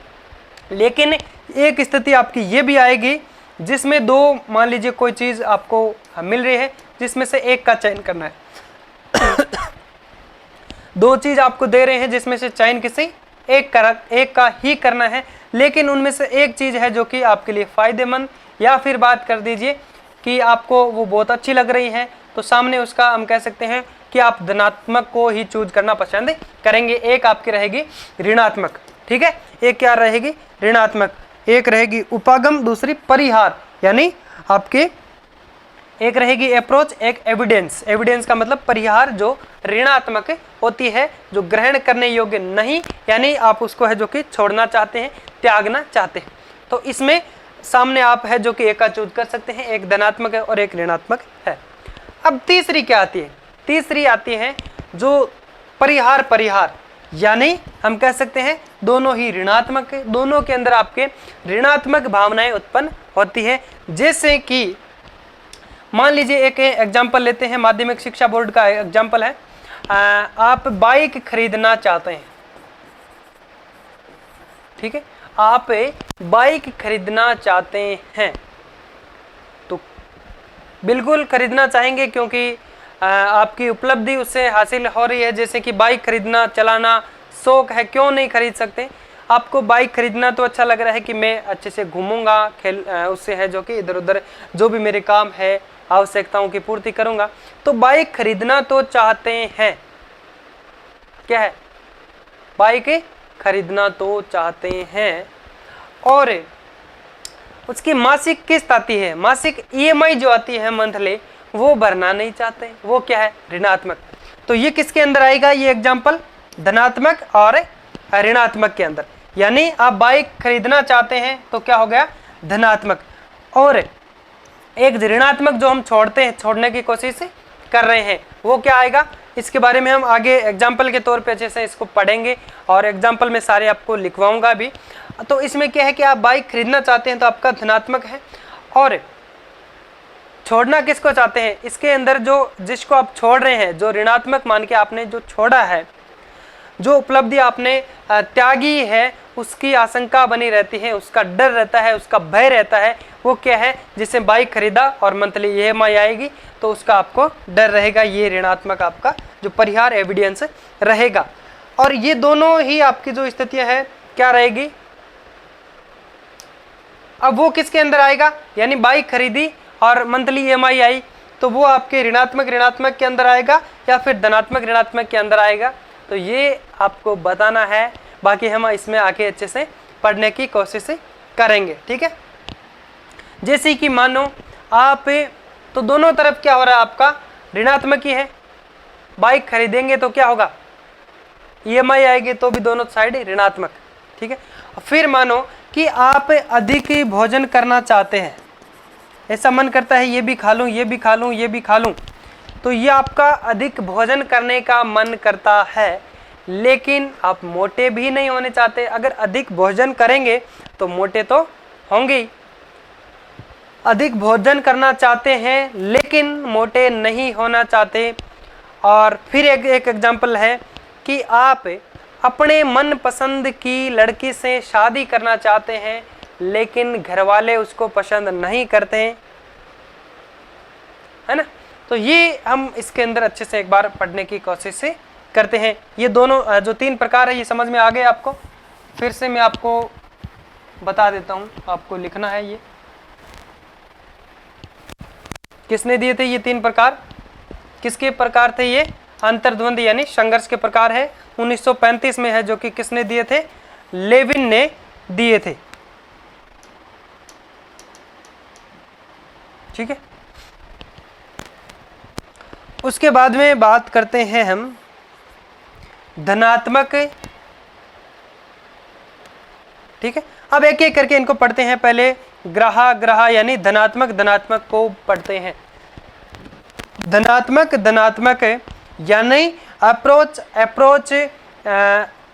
लेकिन एक स्थिति आपकी ये भी आएगी जिसमें दो, मान लीजिए कोई चीज आपको मिल रही है जिसमें से एक का चयन करना है। दो चीज आपको दे रहे हैं जिसमें से चयन किसी एक का ही करना है, लेकिन उनमें से एक चीज है जो कि आपके लिए फायदेमंद, या फिर बात कर दीजिए कि आपको वो बहुत अच्छी लग रही है, तो सामने उसका हम कह सकते हैं कि आप धनात्मक को ही चूज करना पसंद करेंगे। एक आपकी रहेगी ऋणात्मक, ठीक है, एक क्या रहेगी ऋणात्मक, एक रहेगी उपागम, दूसरी परिहार, यानी आपके एक रहेगी अप्रोच, एक एविडेंस। एविडेंस का मतलब परिहार जो ऋणात्मक होती है, जो ग्रहण करने योग्य नहीं, यानी आप उसको है जो कि छोड़ना चाहते हैं, त्यागना चाहते हैं। तो इसमें सामने आप है जो कि एक का चूज कर सकते हैं, एक धनात्मक है और एक ऋणात्मक है। अब तीसरी क्या आती है? तीसरी आती है जो परिहार, यानी हम कह सकते हैं दोनों ही ऋणात्मक है, दोनों के अंदर आपके ऋणात्मक भावनाएं उत्पन्न होती है। जैसे कि मान लीजिए एक एग्जाम्पल लेते हैं, माध्यमिक शिक्षा बोर्ड का एग्जाम्पल है, आप बाइक खरीदना चाहते हैं, ठीक है, आप बाइक खरीदना चाहते हैं, तो बिल्कुल खरीदना चाहेंगे क्योंकि आपकी उपलब्धि उससे हासिल हो रही है। जैसे कि बाइक खरीदना, चलाना शौक है, क्यों नहीं खरीद सकते? आपको बाइक खरीदना तो अच्छा लग रहा है कि मैं अच्छे से घूमूंगा, उससे है जो कि इधर उधर जो भी मेरे काम है, आवश्यकताओं की पूर्ति करूंगा, तो बाइक खरीदना तो चाहते हैं। क्या है? बाइक खरीदना तो चाहते हैं। और उसकी मासिक किस्त आती है, मासिक ईएमआई जो आती है मंथली, वो भरना नहीं चाहते, वो क्या है? ऋणात्मक। तो ये किसके अंदर आएगा? ये एग्जाम्पल धनात्मक और ऋणात्मक के अंदर। यानी आप बाइक खरीदना चाहते हैं तो क्या हो गया? धनात्मक। और एक ऋणात्मक जो हम छोड़ने की कोशिश कर रहे हैं, वो क्या आएगा? इसके बारे में हम आगे एग्जाम्पल के तौर पे अच्छे से इसको पढ़ेंगे और एग्जाम्पल में सारे आपको लिखवाऊंगा भी। तो इसमें क्या है कि आप बाइक खरीदना चाहते हैं तो आपका धनात्मक है, और छोड़ना किसको चाहते हैं? इसके अंदर जो जिसको आप छोड़ रहे हैं, जो ऋणात्मक मान के आपने जो छोड़ा है, जो उपलब्धि आपने त्यागी है, उसकी आशंका बनी रहती है, उसका डर रहता है, उसका भय रहता है। वो क्या है? जिससे बाइक खरीदा और मंथली ईएमआई आएगी तो उसका आपको डर रहेगा। ये ऋणात्मक आपका जो परिहार एविडेंस रहेगा। और ये दोनों ही आपकी जो स्थितियां है क्या रहेगी? अब वो किसके अंदर आएगा? यानी बाइक खरीदी और मंथली ईएमआई आई, तो वो आपके ऋणात्मक के अंदर आएगा या फिर धनात्मक ऋणात्मक के अंदर आएगा? तो ये आपको बताना है, बाकी हम इसमें आके अच्छे से पढ़ने की कोशिश करेंगे, ठीक है। जैसे कि मानो आप, तो दोनों तरफ क्या हो रहा है? आपका ऋणात्मक ही है। बाइक खरीदेंगे तो क्या होगा? ईएमआई आएगी तो भी दोनों साइड ऋणात्मक, ठीक है। फिर मानो कि आप अधिक भोजन करना चाहते हैं, ऐसा मन करता है ये भी खा लूँ, ये भी खा लूँ, ये भी खा लूँ, तो ये आपका अधिक भोजन करने का मन करता है, लेकिन आप मोटे भी नहीं होने चाहते। अगर अधिक भोजन करेंगे तो मोटे तो होंगे ही। अधिक भोजन करना चाहते हैं लेकिन मोटे नहीं होना चाहते। और फिर एक एग्जाम्पल है कि आप अपने मनपसंद की लड़की से शादी करना चाहते हैं, लेकिन घर वाले उसको पसंद नहीं करते हैं, है ना। तो ये हम इसके अंदर अच्छे से एक बार पढ़ने की कोशिश से करते हैं। ये दोनों जो तीन प्रकार है ये समझ में आ गए आपको? फिर से मैं आपको बता देता हूँ, आपको लिखना है ये किसने दिए थे ये तीन प्रकार। किसके प्रकार थे ये? अंतर्द्वंद यानी संघर्ष के प्रकार है। 1935 में है, जो कि किसने दिए थे? लेविन ने दिए थे, ठीक है। उसके बाद में बात करते हैं हम धनात्मक, ठीक है। अब एक एक करके इनको पढ़ते हैं। पहले ग्रह यानी धनात्मक को पढ़ते हैं। धनात्मक यानी अप्रोच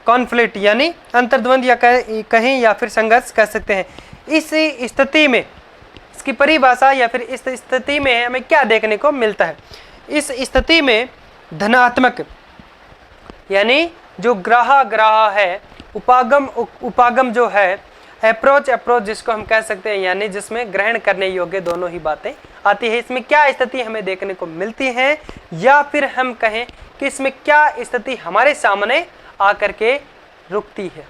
कॉन्फ्लिक्ट यानी अंतर्द्वंद या कहें या फिर संघर्ष कह सकते हैं। इस स्थिति में इसकी परिभाषा या फिर इस स्थिति में हमें क्या देखने को मिलता है? इस स्थिति में धनात्मक यानी जो ग्राह ग्राह है, उपागम उपागम जो है, अप्रोच अप्रोच जिसको हम कह सकते हैं, यानी जिसमें ग्रहण करने योग्य दोनों ही बातें आती है। इसमें क्या स्थिति हमें देखने को मिलती है, या फिर हम कहें कि इसमें क्या स्थिति हमारे सामने आकर के रुकती है।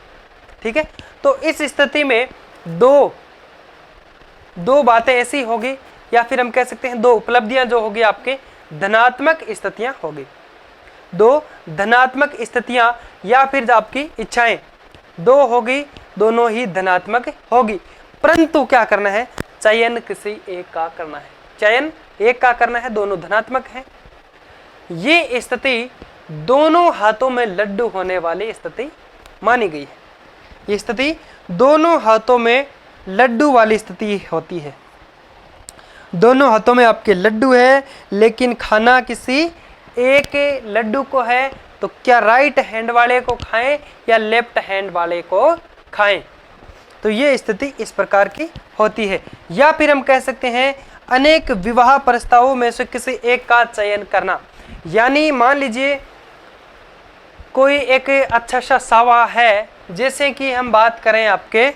ठीक है, तो इस स्थिति में दो बातें ऐसी होगी, या फिर हम कह सकते हैं दो उपलब्धियां जो होगी आपके धनात्मक स्थितियां होगी, दो धनात्मक स्थितियां या फिर आपकी इच्छाएं दो होगी, दोनों ही धनात्मक होगी। परंतु क्या करना है, चयन किसी एक का करना है, चयन एक का करना है, दोनों धनात्मक है। ये स्थिति दोनों हाथों में लड्डू होने वाली स्थिति मानी गई है। ये स्थिति दोनों हाथों में लड्डू वाली स्थिति होती है। दोनों हाथों में आपके लड्डू है, लेकिन खाना किसी एक लड्डू को है, तो क्या राइट हैंड वाले को खाएं या लेफ्ट हैंड वाले को खाएं। तो ये स्थिति इस प्रकार की होती है। या फिर हम कह सकते हैं अनेक विवाह प्रस्तावों में से किसी एक का चयन करना, यानी मान लीजिए कोई एक अच्छा सा सावा है, जैसे कि हम बात करें आपके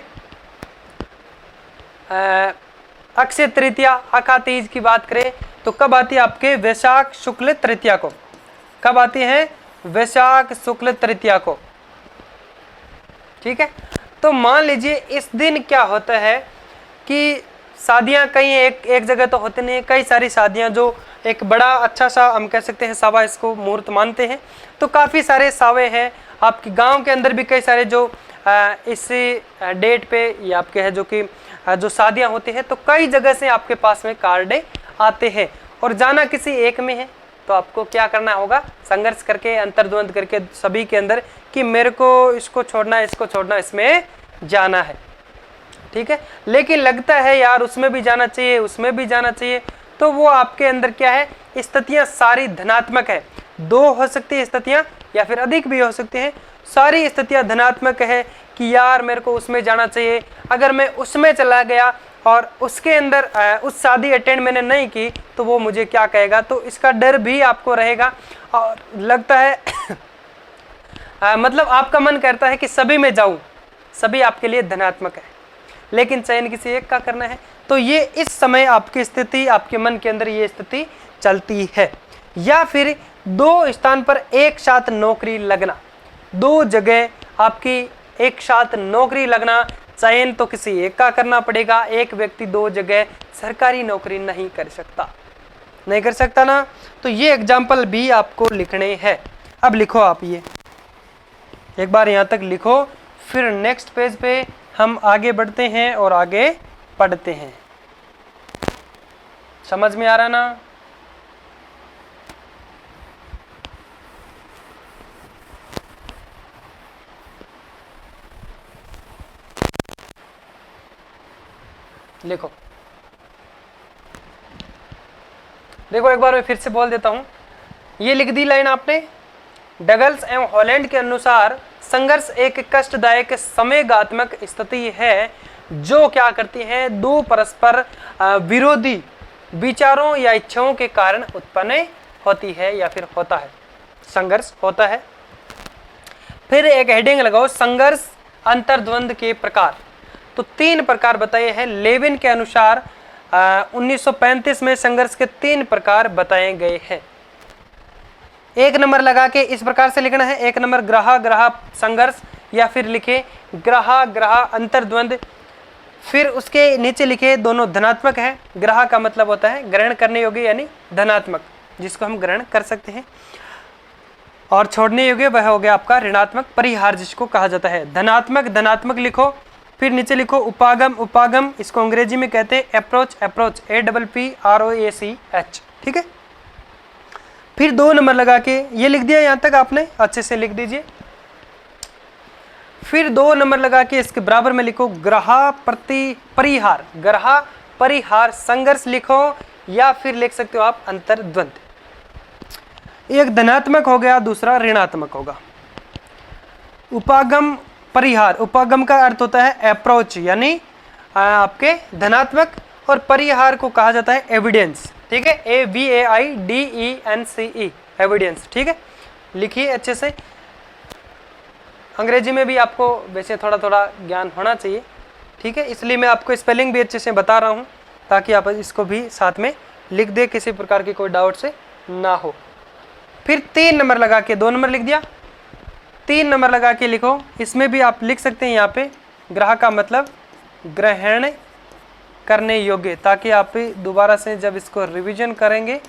अक्षय तृतीया, अखा तीज की बात करें तो कब आती है आपके वैशाख शुक्ल तृतीया को, कब आती है वैशाख शुक्ल तृतीया को। ठीक है, तो मान लीजिए इस दिन क्या होता है कि शादियां कई एक जगह तो होती नहीं, कई सारी शादियां जो एक बड़ा अच्छा सा हम कह सकते हैं सावा इसको मुहूर्त मानते हैं, तो काफ़ी सारे सावे हैं आपके गांव के अंदर भी, कई सारे जो इस डेट पे या आपके है जो कि जो शादियां होती हैं, तो कई जगह से आपके पास में कार्ड आते हैं और जाना किसी एक में है, तो आपको क्या करना होगा, संघर्ष करके अंतर्द्वंद करके सभी के अंदर कि मेरे को इसको छोड़ना, इसको छोड़ना, इसमें जाना है। ठीक है, लेकिन लगता है यार उसमें भी जाना चाहिए, उसमें भी जाना चाहिए, तो वो आपके अंदर क्या है, स्थितियां सारी धनात्मक है। दो हो सकती है स्थितियां या फिर अधिक भी हो सकती हैं, सारी स्थितियां धनात्मक है कि यार मेरे को उसमें जाना चाहिए। अगर मैं उसमें चला गया और उसके अंदर उस शादी अटेंड मैंने नहीं की तो वो मुझे क्या कहेगा, तो इसका डर भी आपको रहेगा। और लगता है मतलब आपका मन करता है कि सभी में जाऊं, सभी आपके लिए धनात्मक है, लेकिन चयन किसी एक का करना है। तो ये इस समय आपकी स्थिति, आपके मन के अंदर ये स्थिति चलती है। या फिर दो स्थान पर एक साथ नौकरी लगना, दो जगह आपकी एक साथ नौकरी लगना, चयन तो किसी एक का करना पड़ेगा। एक व्यक्ति दो जगह सरकारी नौकरी नहीं कर सकता, नहीं कर सकता ना। तो ये एग्जाम्पल भी आपको लिखने हैं। अब लिखो आप, ये एक बार यहाँ तक लिखो, फिर नेक्स्ट पेज पे हम आगे बढ़ते हैं और आगे पढ़ते हैं। समझ में आ रहा ना? लिखो, देखो एक बार मैं फिर से बोल देता हूं। ये लिख दी लाइन आपने। डगल्स एवं हॉलैंड के अनुसार संघर्ष एक कष्टदायक संवेगात्मक स्थिति है जो क्या करती है, दो परस्पर विरोधी विचारों या इच्छाओं के कारण उत्पन्न होती है या फिर होता है, संघर्ष होता है। फिर एक हेडिंग लगाओ, संघर्ष अंतर्द्वंद के प्रकार। तो तीन प्रकार बताए हैं लेविन के अनुसार। 1935 में संघर्ष के तीन प्रकार बताए गए हैं। एक नंबर लगा के इस प्रकार से लिखना है, एक नंबर ग्राह ग्राह संघर्ष, या फिर लिखे ग्राह ग्राह अंतर्द्वंद। फिर उसके नीचे लिखे दोनों धनात्मक है। ग्राह का मतलब होता है ग्रहण करने योग्य यानी धनात्मक, जिसको हम ग्रहण कर सकते हैं, और छोड़ने योग्य वह हो गया आपका ऋणात्मक परिहार, जिसको कहा जाता है। धनात्मक धनात्मक लिखो, फिर नीचे लिखो उपागम उपागम, इसको अंग्रेजी में कहते हैं अप्रोच अप्रोच, APPROACH। ठीक है, फिर दो नंबर लगा के ये लिख दिया, यहां तक आपने अच्छे से लिख दीजिए। फिर दो नंबर लगा के इसके बराबर में लिखो ग्राह प्रति परिहार, ग्राह परिहार संघर्ष लिखो, या फिर लिख सकते हो आप अंतर्द्वंद। एक धनात्मक हो गया, दूसरा ऋणात्मक होगा। उपागम परिहार, उपागम का अर्थ होता है अप्रोच यानी आपके धनात्मक, और परिहार को कहा जाता है एविडेंस। ठीक है, AVAIDENCE एविडेंस। ठीक है, लिखिए अच्छे से। अंग्रेजी में भी आपको वैसे थोड़ा थोड़ा ज्ञान होना चाहिए, ठीक है, इसलिए मैं आपको स्पेलिंग भी अच्छे से बता रहा हूँ ताकि आप इसको भी साथ में लिख दे, किसी प्रकार की कोई डाउट से ना हो। फिर 3 नंबर लगा के, 2 नंबर लिख दिया, 3 नंबर लगा के लिखो। इसमें भी आप लिख सकते हैं यहाँ पे ग्रह का मतलब ग्रहण करने योग्य, ताकि आप दोबारा से जब इसको रिवीजन करेंगे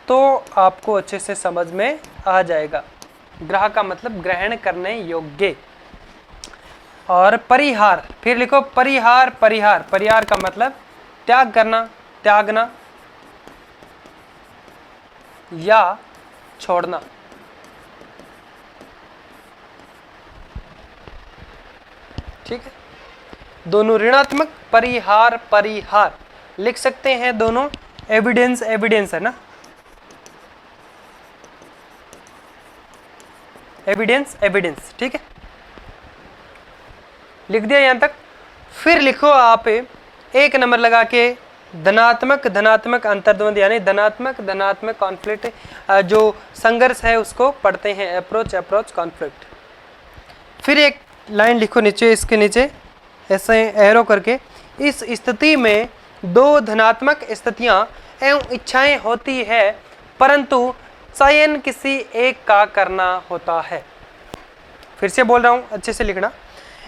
तो आपको अच्छे से समझ में आ जाएगा। ग्रह का मतलब ग्रहण करने योग्य। और परिहार, फिर लिखो परिहार, परिहार, परिहार का मतलब त्याग करना, त्यागना या छोड़ना। ठीक है, दोनों ऋणात्मक परिहार, परिहार लिख सकते हैं दोनों। एविडेंस, एविडेंस है ना, एविडेंस, एविडेंस, ठीक है, लिख दिया यहां तक। फिर लिखो आप 1 नंबर लगा के धनात्मक, धनात्मक अंतर्द्वंद यानी धनात्मक, धनात्मक कॉन्फ्लिक्ट, जो संघर्ष है उसको पढ़ते हैं, अप्रोच, अप्रोच कॉन्फ्लिक्ट। फिर एक लाइन लिखो नीचे, इसके नीचे ऐसे एरो करके, इस स्थिति में 2 धनात्मक स्थितियां एवं इच्छाएं होती है परंतु चयन किसी एक का करना होता है। फिर से बोल रहा हूं, अच्छे से लिखना।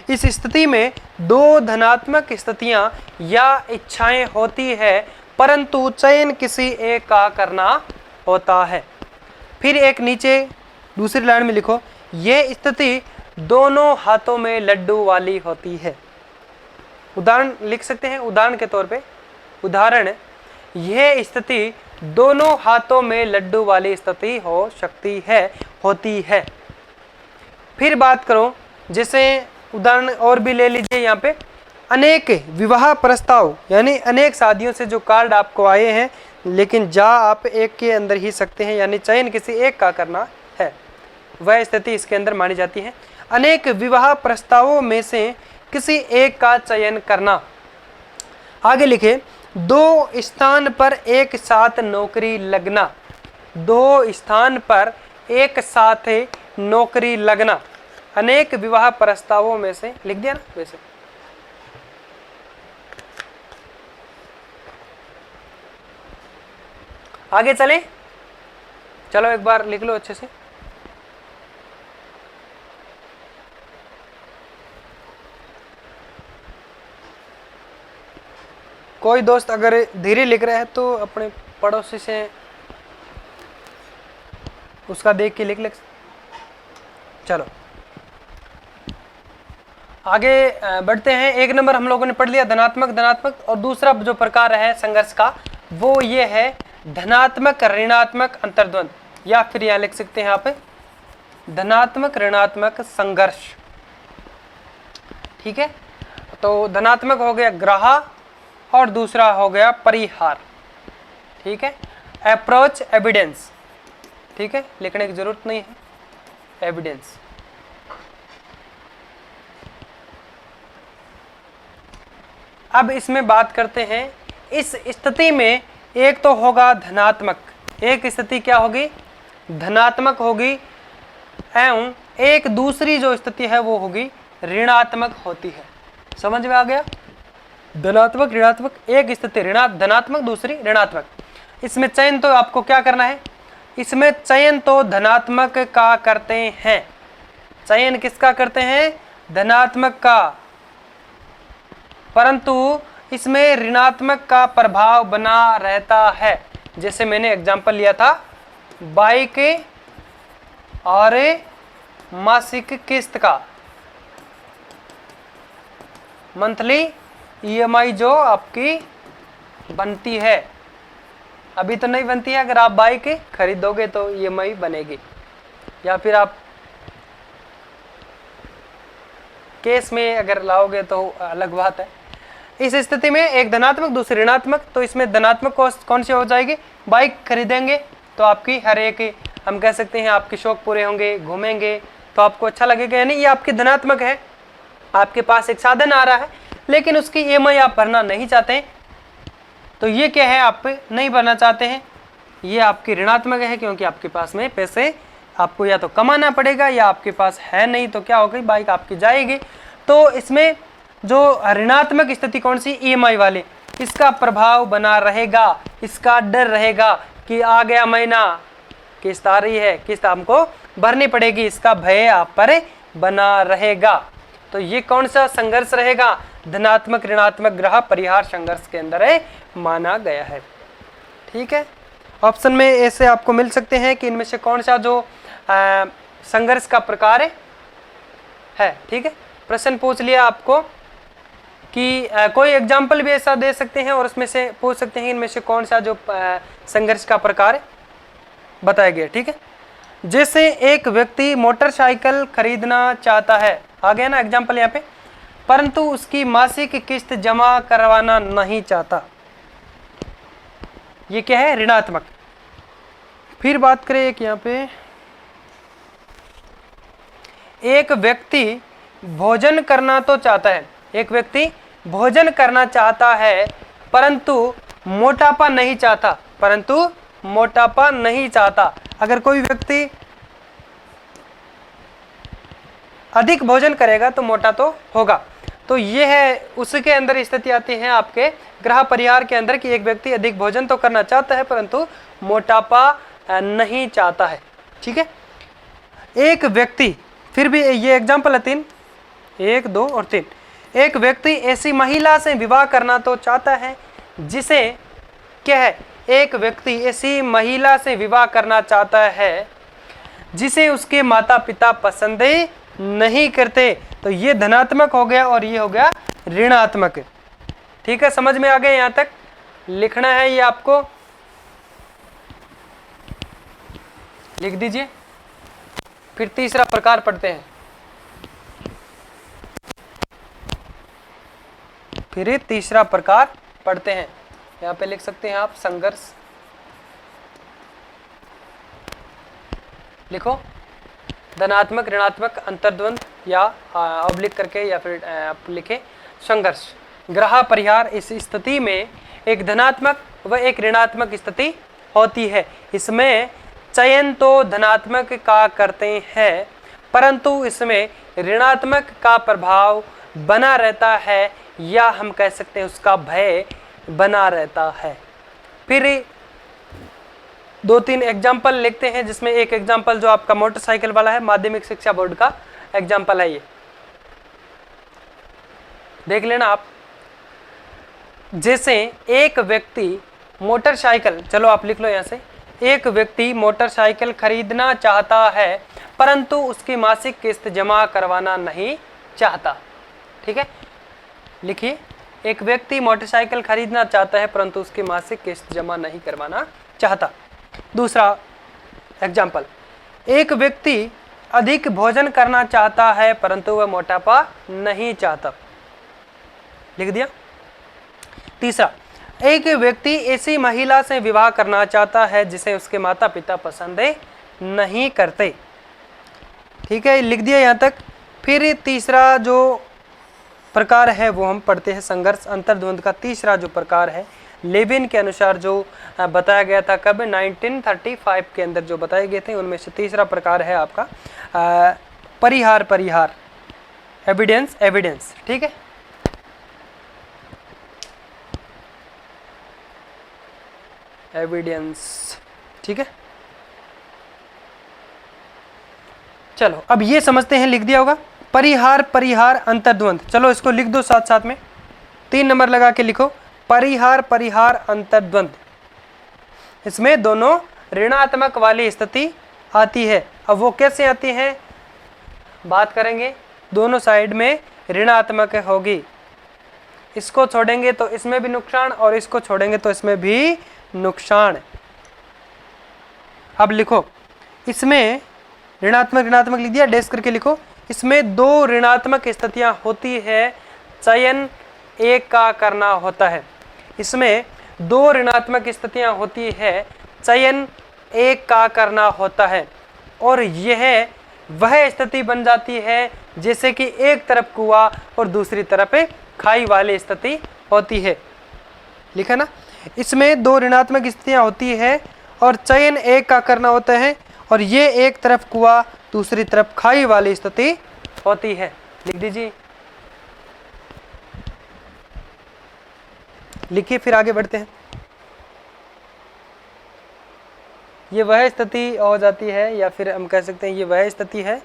इस स्थिति में 2 धनात्मक स्थितियां या इच्छाएं होती है परंतु चयन किसी एक का करना होता है। फिर एक नीचे दूसरी लाइन में लिखो, यह स्थिति दोनों हाथों में लड्डू वाली होती है। उदाहरण लिख सकते हैं, उदाहरण के तौर पे, उदाहरण, यह स्थिति दोनों हाथों में लड्डू वाली स्थिति हो सकती है, होती है। फिर बात करो, जैसे उदाहरण और भी ले लीजिए यहाँ पे, अनेक विवाह प्रस्ताव यानी अनेक शादियों से जो कार्ड आपको आए हैं लेकिन जा आप एक के अंदर ही सकते हैं, यानी चयन किसी एक का करना है, वह स्थिति इसके अंदर मानी जाती है। अनेक विवाह प्रस्तावों में से किसी एक का चयन करना। आगे लिखे, 2 स्थान पर एक साथ नौकरी लगना, 2 स्थान पर एक साथ नौकरी लगना, अनेक विवाह प्रस्तावों में से, लिख दिया ना वैसे। आगे चले, चलो एक बार लिख लो अच्छे से। कोई दोस्त अगर धीरे लिख रहा है तो अपने पड़ोसी से उसका देख के लिख ले। चलो आगे बढ़ते हैं। 1 नंबर हम लोगों ने पढ़ लिया धनात्मक, धनात्मक, और दूसरा जो प्रकार है संघर्ष का वो ये है धनात्मक ऋणात्मक अंतर्द्वंद, या फिर यहाँ लिख सकते हैं आप धनात्मक ऋणात्मक संघर्ष। ठीक है, तो धनात्मक हो गया ग्रह और दूसरा हो गया परिहार। ठीक है, अप्रोच, एविडेंस। ठीक है, लिखने की जरूरत नहीं है, एविडेंस। अब इसमें बात करते हैं, इस स्थिति में एक तो होगा धनात्मक, एक स्थिति क्या होगी, धनात्मक होगी, एवं एक दूसरी जो स्थिति है वो होगी ऋणात्मक होती है। समझ में आ गया, धनात्मक ऋणात्मक, एक स्थिति धनात्मक, दूसरी ऋणात्मक। इसमें चयन तो आपको क्या करना है, इसमें चयन तो धनात्मक का करते हैं। चयन किसका करते हैं, धनात्मक का, परंतु इसमें ऋणात्मक का प्रभाव बना रहता है। जैसे मैंने एग्जांपल लिया था बाइक और मासिक किस्त का, मंथली ईएमआई जो आपकी बनती है, अभी तो नहीं बनती है, अगर आप बाइक खरीदोगे तो ईएमआई बनेगी, या फिर आप केस में अगर लाओगे तो अलग बात है। इस स्थिति में एक धनात्मक दूसरी ऋणात्मक, तो इसमें धनात्मक कौन सी हो जाएगी, बाइक खरीदेंगे तो आपकी हर एक, हम कह सकते हैं आपके शौक पूरे होंगे, घूमेंगे तो आपको अच्छा लगेगा, यानी ये आपकी धनात्मक है। आपके पास एक साधन आ रहा है लेकिन उसकी ईएमआई आप भरना नहीं चाहते हैं, तो ये क्या है, आप नहीं भरना चाहते हैं, ये आपकी ऋणात्मक है क्योंकि आपके पास में पैसे आपको या तो कमाना पड़ेगा या आपके पास है नहीं तो क्या होगी, बाइक आपकी जाएगी। तो इसमें जो ऋणात्मक स्थिति कौन सी, ईएमआई वाली, इसका प्रभाव बना रहेगा, इसका डर रहेगा कि आ गया महीना, किस्त आ रही है, किस्त हमको भरनी पड़ेगी, इसका भय आप पर बना रहेगा। तो ये कौन सा संघर्ष रहेगा, धनात्मक ऋणात्मक ग्रह परिहार संघर्ष के अंदर है माना गया है। ठीक है, ऑप्शन में ऐसे आपको मिल सकते हैं कि इनमें से कौन सा जो संघर्ष का प्रकार है। ठीक है, प्रश्न पूछ लिया आपको कि कोई एग्जाम्पल भी ऐसा दे सकते हैं और उसमें से पूछ सकते हैं इनमें से कौन सा जो संघर्ष का प्रकार है बताया गया। ठीक है, जैसे एक व्यक्ति मोटरसाइकिल खरीदना चाहता है, आ गया ना एग्जाम्पल यहाँ पे, परंतु उसकी मासिक किस्त जमा करवाना नहीं चाहता, ये क्या है, ऋणात्मक। फिर बात करें एक यहाँ पे, एक व्यक्ति भोजन करना तो चाहता है, एक व्यक्ति भोजन करना चाहता है परंतु मोटापा नहीं चाहता, परंतु मोटापा नहीं चाहता। अगर कोई व्यक्ति अधिक भोजन करेगा तो मोटा तो होगा, तो ये है उसके अंदर स्थिति आती है आपके ग्रह परिहार के अंदर कि एक व्यक्ति अधिक भोजन तो करना चाहता है परंतु मोटापा नहीं चाहता है। ठीक है, एक व्यक्ति, फिर भी ये एग्जाम्पल है 3, 1, 2 और 3। एक व्यक्ति ऐसी महिला से विवाह करना तो चाहता है जिसे क्या है, एक व्यक्ति ऐसी महिला से विवाह करना चाहता है जिसे उसके माता पिता पसंद नहीं करते, तो ये धनात्मक हो गया और ये हो गया ऋणात्मक। ठीक है, समझ में आ गया, यहां तक लिखना है, ये आपको लिख दीजिए। फिर तीसरा प्रकार पढ़ते हैं, फिर तीसरा प्रकार पढ़ते हैं। यहाँ पे लिख सकते हैं आप संघर्ष, लिखो धनात्मक ऋणात्मक अंतर्द्वंद या ऑब्लिक करके, या फिर आप लिखे संघर्ष। ग्रह परिहार, इस स्थिति में एक धनात्मक व एक ऋणात्मक स्थिति होती है। इसमें चयन तो धनात्मक का करते हैं परंतु इसमें ऋणात्मक का प्रभाव बना रहता है, या हम कह सकते हैं उसका भय बना रहता है। फिर 2-3 एग्जाम्पल लिखते हैं, जिसमें एक एग्जाम्पल जो आपका मोटरसाइकिल वाला है, माध्यमिक शिक्षा बोर्ड का एग्जाम्पल है, ये देख लेना आप। जैसे एक व्यक्ति मोटरसाइकिल, चलो आप लिख लो यहाँ से, एक व्यक्ति मोटरसाइकिल खरीदना चाहता है परंतु उसकी मासिक किस्त जमा करवाना नहीं चाहता। ठीक है, लिखिए, एक व्यक्ति मोटरसाइकिल खरीदना चाहता है परंतु उसकी मासिक किस्त जमा नहीं करवाना चाहता। दूसरा एग्जाम्पल, एक व्यक्ति अधिक भोजन करना चाहता है परंतु वह मोटापा नहीं चाहता, लिख दिया। तीसरा, एक व्यक्ति ऐसी महिला से विवाह करना चाहता है जिसे उसके माता पिता पसंद नहीं करते। ठीक है, लिख दिया यहाँ तक। फिर तीसरा जो प्रकार है वो हम पढ़ते हैं, संघर्ष अंतर्द्वंद का तीसरा जो प्रकार है, लेविन के अनुसार जो बताया गया था, कब 1935 के अंदर जो बताए गए थे, उनमें से तीसरा प्रकार है आपका परिहार परिहार, एविडेंस एविडेंस। ठीक है, एविडेंस। ठीक है, चलो अब ये समझते हैं, लिख दिया होगा परिहार परिहार अंतर्द्वंद। चलो इसको लिख दो साथ साथ में, 3 नंबर लगा के लिखो, परिहार परिहार अंतर्द्वंद। इसमें दोनों ऋणात्मक वाली स्थिति आती है। अब वो कैसे आती है बात करेंगे, दोनों साइड में ऋणात्मक होगी। इसको छोड़ेंगे तो इसमें भी नुकसान और इसको छोड़ेंगे तो इसमें भी नुकसान। अब लिखो, इसमें ऋणात्मक ऋणात्मक लिख दिया, डैश करके लिखो। इसमें 2 ऋणात्मक स्थितियां होती है, चयन एक का करना होता है। इसमें 2 ऋणात्मक स्थितियां होती है, चयन एक का करना होता है, और यह वह स्थिति बन जाती है जैसे कि एक तरफ कुआं और दूसरी तरफ खाई वाली स्थिति होती है। लिखा ना, इसमें 2 ऋणात्मक स्थितियां होती है और चयन एक का करना होता है, और ये एक तरफ कुआं दूसरी तरफ खाई वाली स्थिति होती है। लिख दीजिए, लिखिए, फिर आगे बढ़ते हैं। ये वह स्थिति हो जाती है, या फिर हम कह सकते हैं ये वह स्थिति है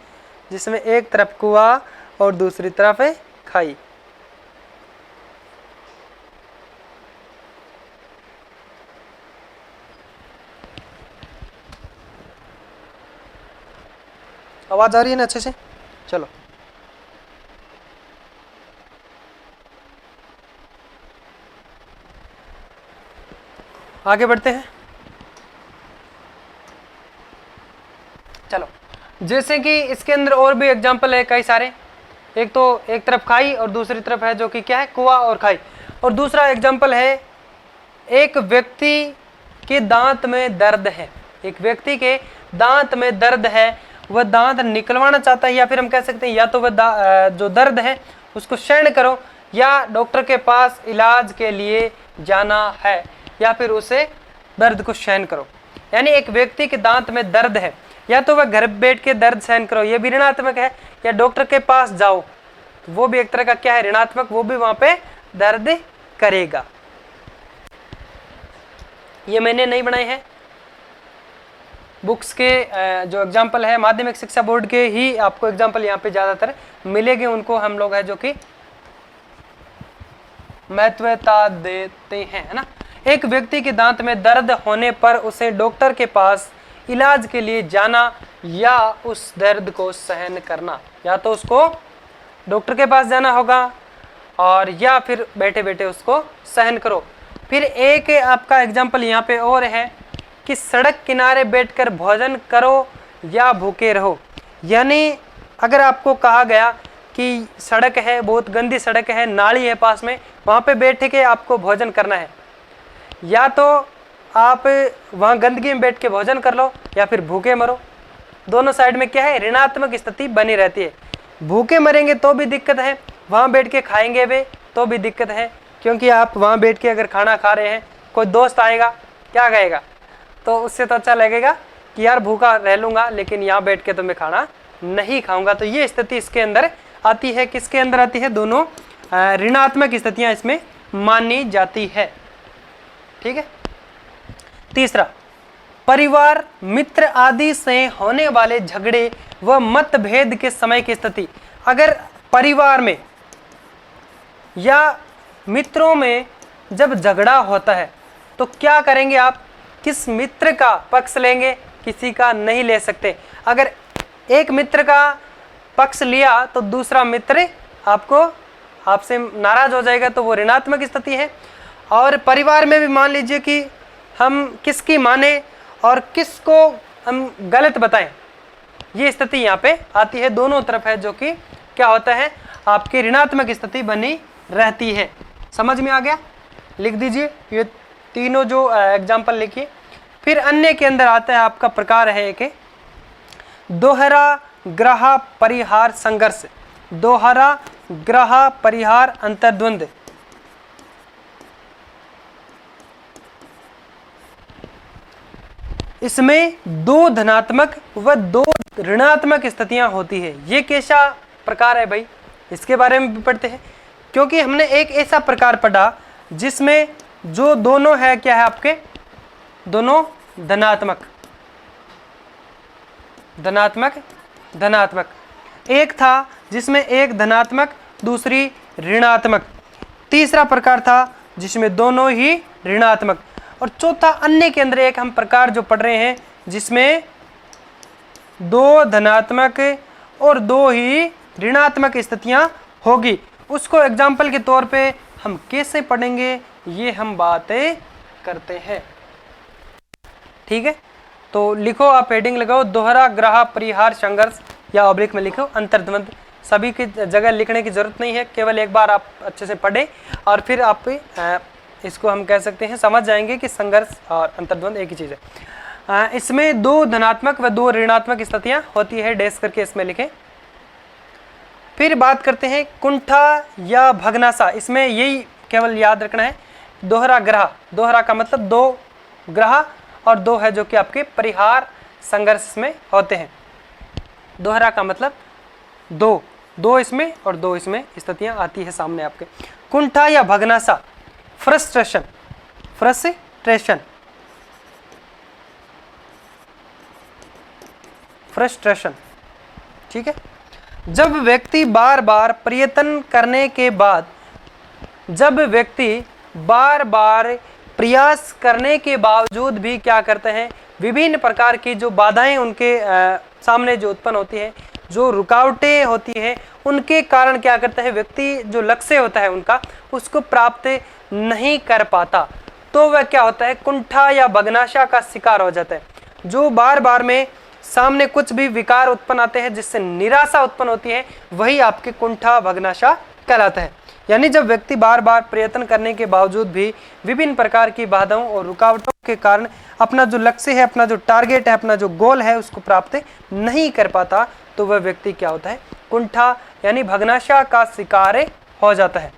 जिसमें एक तरफ कुआं और दूसरी तरफ है खाई। आवाज आ रही है ना अच्छे से? चलो आगे बढ़ते हैं। चलो, जैसे कि इसके अंदर और भी एग्जाम्पल है कई सारे। एक तो एक तरफ खाई और दूसरी तरफ है जो कि क्या है, कुआं और खाई। और दूसरा एग्जाम्पल है, एक व्यक्ति के दांत में दर्द है। एक व्यक्ति के दांत में दर्द है, वह दांत निकलवाना चाहता है, या फिर हम कह सकते हैं या तो वह जो दर्द है उसको सहन करो, या डॉक्टर के पास इलाज के लिए जाना है, या फिर उसे दर्द को सहन करो। यानी एक व्यक्ति के दांत में दर्द है, या तो वह घर बैठ के दर्द सहन करो, ये भी ऋणात्मक है, या डॉक्टर के पास जाओ, तो वो भी एक तरह का क्या है, ऋणात्मक, वो भी वहां पे दर्द करेगा। ये मैंने नहीं बनाए हैं, बुक्स के जो एग्जाम्पल है माध्यमिक शिक्षा बोर्ड के ही आपको एग्जाम्पल यहाँ पे ज्यादातर मिलेंगे, उनको हम लोग है जो कि महत्वता देते हैं, है ना। एक व्यक्ति के दांत में दर्द होने पर उसे डॉक्टर के पास इलाज के लिए जाना, या उस दर्द को सहन करना। या तो उसको डॉक्टर के पास जाना होगा, और या फिर बैठे बैठे उसको सहन करो। फिर एक आपका एग्जाम्पल यहाँ पे और है कि सड़क किनारे बैठकर भोजन करो या भूखे रहो। यानी अगर आपको कहा गया कि सड़क है, बहुत गंदी सड़क है, नाली है पास में, वहाँ पे बैठ के आपको भोजन करना है, या तो आप वहाँ गंदगी में बैठ के भोजन कर लो, या फिर भूखे मरो। दोनों साइड में क्या है, ऋणात्मक स्थिति बनी रहती है। भूखे मरेंगे तो भी दिक्कत है, वहाँ बैठ के खाएंगे वे तो भी दिक्कत है, क्योंकि आप वहाँ बैठ के अगर खाना खा रहे हैं, कोई दोस्त आएगा क्या कहेगा, तो उससे तो अच्छा लगेगा कि यार भूखा रह लूँगा लेकिन यहाँ बैठ के तो मैं खाना नहीं खाऊंगा। तो ये स्थिति इसके अंदर आती है। किसके अंदर आती है? दोनों ऋणात्मक स्थितियाँ इसमें मानी जाती है। ठीक है। तीसरा, परिवार, मित्र आदि से होने वाले झगड़े व मतभेद के समय की स्थिति। अगर परिवार में या मित्रों में जब झगड़ा होता है तो क्या करेंगे आप? किस मित्र का पक्ष लेंगे? किसी का नहीं ले सकते। अगर एक मित्र का पक्ष लिया तो दूसरा मित्र आपसे नाराज हो जाएगा, तो वो ऋणात्मक स्थिति है। और परिवार में भी मान लीजिए कि हम किसकी माने और किसको हम गलत बताएं, ये स्थिति यहाँ पे आती है। दोनों तरफ है जो कि क्या होता है, आपकी ऋणात्मक स्थिति बनी रहती है। समझ में आ गया? लिख दीजिए ये तीनों जो एग्जाम्पल लिखिए। फिर अन्य के अंदर आता है आपका प्रकार है एक दोहरा ग्रह परिहार संघर्ष, दोहरा ग्रह परिहार अंतर्द्वंद। इसमें दो धनात्मक व दो ऋणात्मक स्थितियां होती है। ये कैसा प्रकार है भाई, इसके बारे में भी पढ़ते हैं, क्योंकि हमने एक ऐसा प्रकार पढ़ा जिसमें जो दोनों है क्या है आपके, दोनों धनात्मक धनात्मक धनात्मक। एक था जिसमें एक धनात्मक दूसरी ऋणात्मक। तीसरा प्रकार था जिसमें दोनों ही ऋणात्मक। और चौथा अन्य के अंदर एक हम प्रकार जो पढ़ रहे हैं जिसमें दो धनात्मक और दो ही ऋणात्मक स्थितियां होगी। उसको एग्जाम्पल के तौर पे हम कैसे पढ़ेंगे ये हम बातें करते हैं। ठीक है, तो लिखो आप हेडिंग लगाओ दोहरा ग्रह परिहार संघर्ष, या ऑब्लिक में लिखो अंतर्द्वंद। सभी की जगह लिखने की जरूरत नहीं है, केवल एक बार आप अच्छे से पढ़ें और फिर आप इसको हम कह सकते हैं समझ जाएंगे कि संघर्ष और अंतर्द्वंद एक ही चीज़ है। इसमें दो धनात्मक व दो ऋणात्मक स्थितियां होती है, डैश करके इसमें लिखें। फिर बात करते हैं कुंठा या भग्नाशा। इसमें यही केवल याद रखना है, दोहरा ग्रह, दोहरा का मतलब दो ग्रह और दो है जो कि आपके परिहार संघर्ष में होते हैं। दोहरा का मतलब दो इसमें और दो इसमें स्थितियां आती है सामने आपके। कुंठा या भग्नाशा, फ्रस्ट्रेशन, फ्रस्ट्रेशन, ठीक है। जब व्यक्ति बार बार प्रयत्न करने के बाद, जब व्यक्ति बार बार प्रयास करने के बावजूद भी क्या करते हैं, विभिन्न प्रकार की जो बाधाएं उनके सामने जो उत्पन्न होती है, जो रुकावटें होती हैं, उनके कारण क्या करता है व्यक्ति, जो लक्ष्य होता है उनका, उसको प्राप्त नहीं कर पाता, तो वह क्या होता है, कुंठा या भग्नाशा का शिकार हो जाता है। जो बार बार में सामने कुछ भी विकार उत्पन्न आते हैं जिससे निराशा उत्पन्न होती है, वही आपके कुंठा भग्नाशा कहलाता है। यानी जब व्यक्ति बार बार प्रयत्न करने के बावजूद भी विभिन्न प्रकार की बाधाओं और रुकावटों के कारण अपना जो लक्ष्य है, अपना जो टारगेट है, अपना जो गोल है, उसको प्राप्त नहीं कर पाता, तो वह व्यक्ति क्या होता है, कुंठा यानी भग्नाशा का शिकार हो जाता है।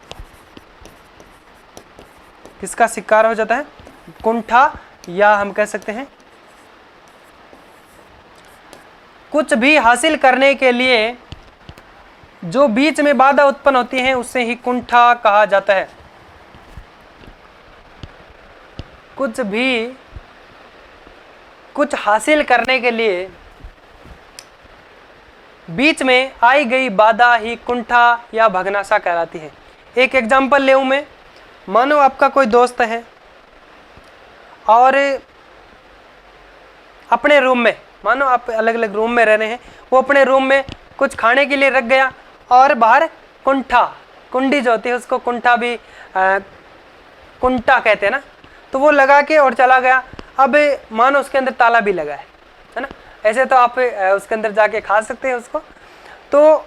किसका शिकार हो जाता है, कुंठा, या हम कह सकते हैं कुछ भी हासिल करने के लिए जो बीच में बाधा उत्पन्न होती है उससे ही कुंठा कहा जाता है। कुछ हासिल करने के लिए बीच में आई गई बाधा ही कुंठा या भग्नाशा कहलाती है। एक एग्जांपल ले मैं, मानो आपका कोई दोस्त है और अपने रूम में, मानो आप अलग अलग रूम में रह रहे हैं, वो अपने रूम में कुछ खाने के लिए रख गया और बाहर कुंडी जो होती है उसको कुंठा भी कुंटा कहते हैं ना, तो वो लगा के और चला गया। अब मानो उसके अंदर ताला भी लगा है ना, ऐसे तो आप उसके अंदर जाके खा सकते हैं उसको। तो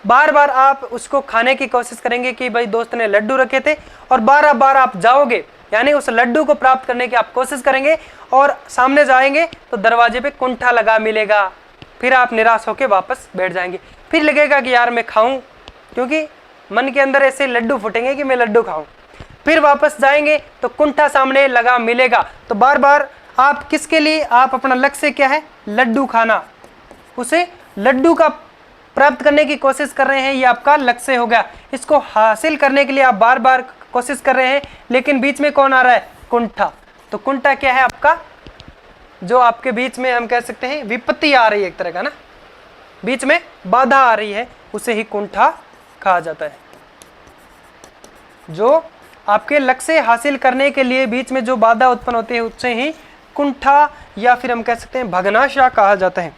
बार बार आप उसको खाने की कोशिश करेंगे कि भाई दोस्त ने लड्डू रखे थे, और बार बार आप जाओगे, यानी उस लड्डू को प्राप्त करने की आप कोशिश करेंगे और सामने जाएंगे तो दरवाजे पे कुंठा लगा मिलेगा, फिर आप निराश होकर वापस बैठ जाएंगे। फिर लगेगा कि यार मैं खाऊं, क्योंकि मन के अंदर ऐसे लड्डू फूटेंगे कि मैं लड्डू खाऊं। फिर वापस जाएंगे तो कुंठा सामने लगा मिलेगा। तो बार बार आप किसके लिए, आप अपना लक्ष्य क्या है, लड्डू खाना, उसे लड्डू का प्राप्त करने की कोशिश कर रहे हैं, ये आपका लक्ष्य हो गया। इसको हासिल करने के लिए आप बार बार कोशिश कर रहे हैं, लेकिन बीच में कौन आ रहा है, कुंठा। तो कुंठा क्या है आपका, जो आपके बीच में हम कह सकते हैं विपत्ति आ रही है, एक तरह का ना, बीच में बाधा आ रही है, उसे ही कुंठा कहा जाता है। जो आपके लक्ष्य हासिल करने के लिए बीच में जो बाधा उत्पन्न होती है उससे ही कुंठा या फिर हम कह सकते हैं भग्नाशा कहा जाता है।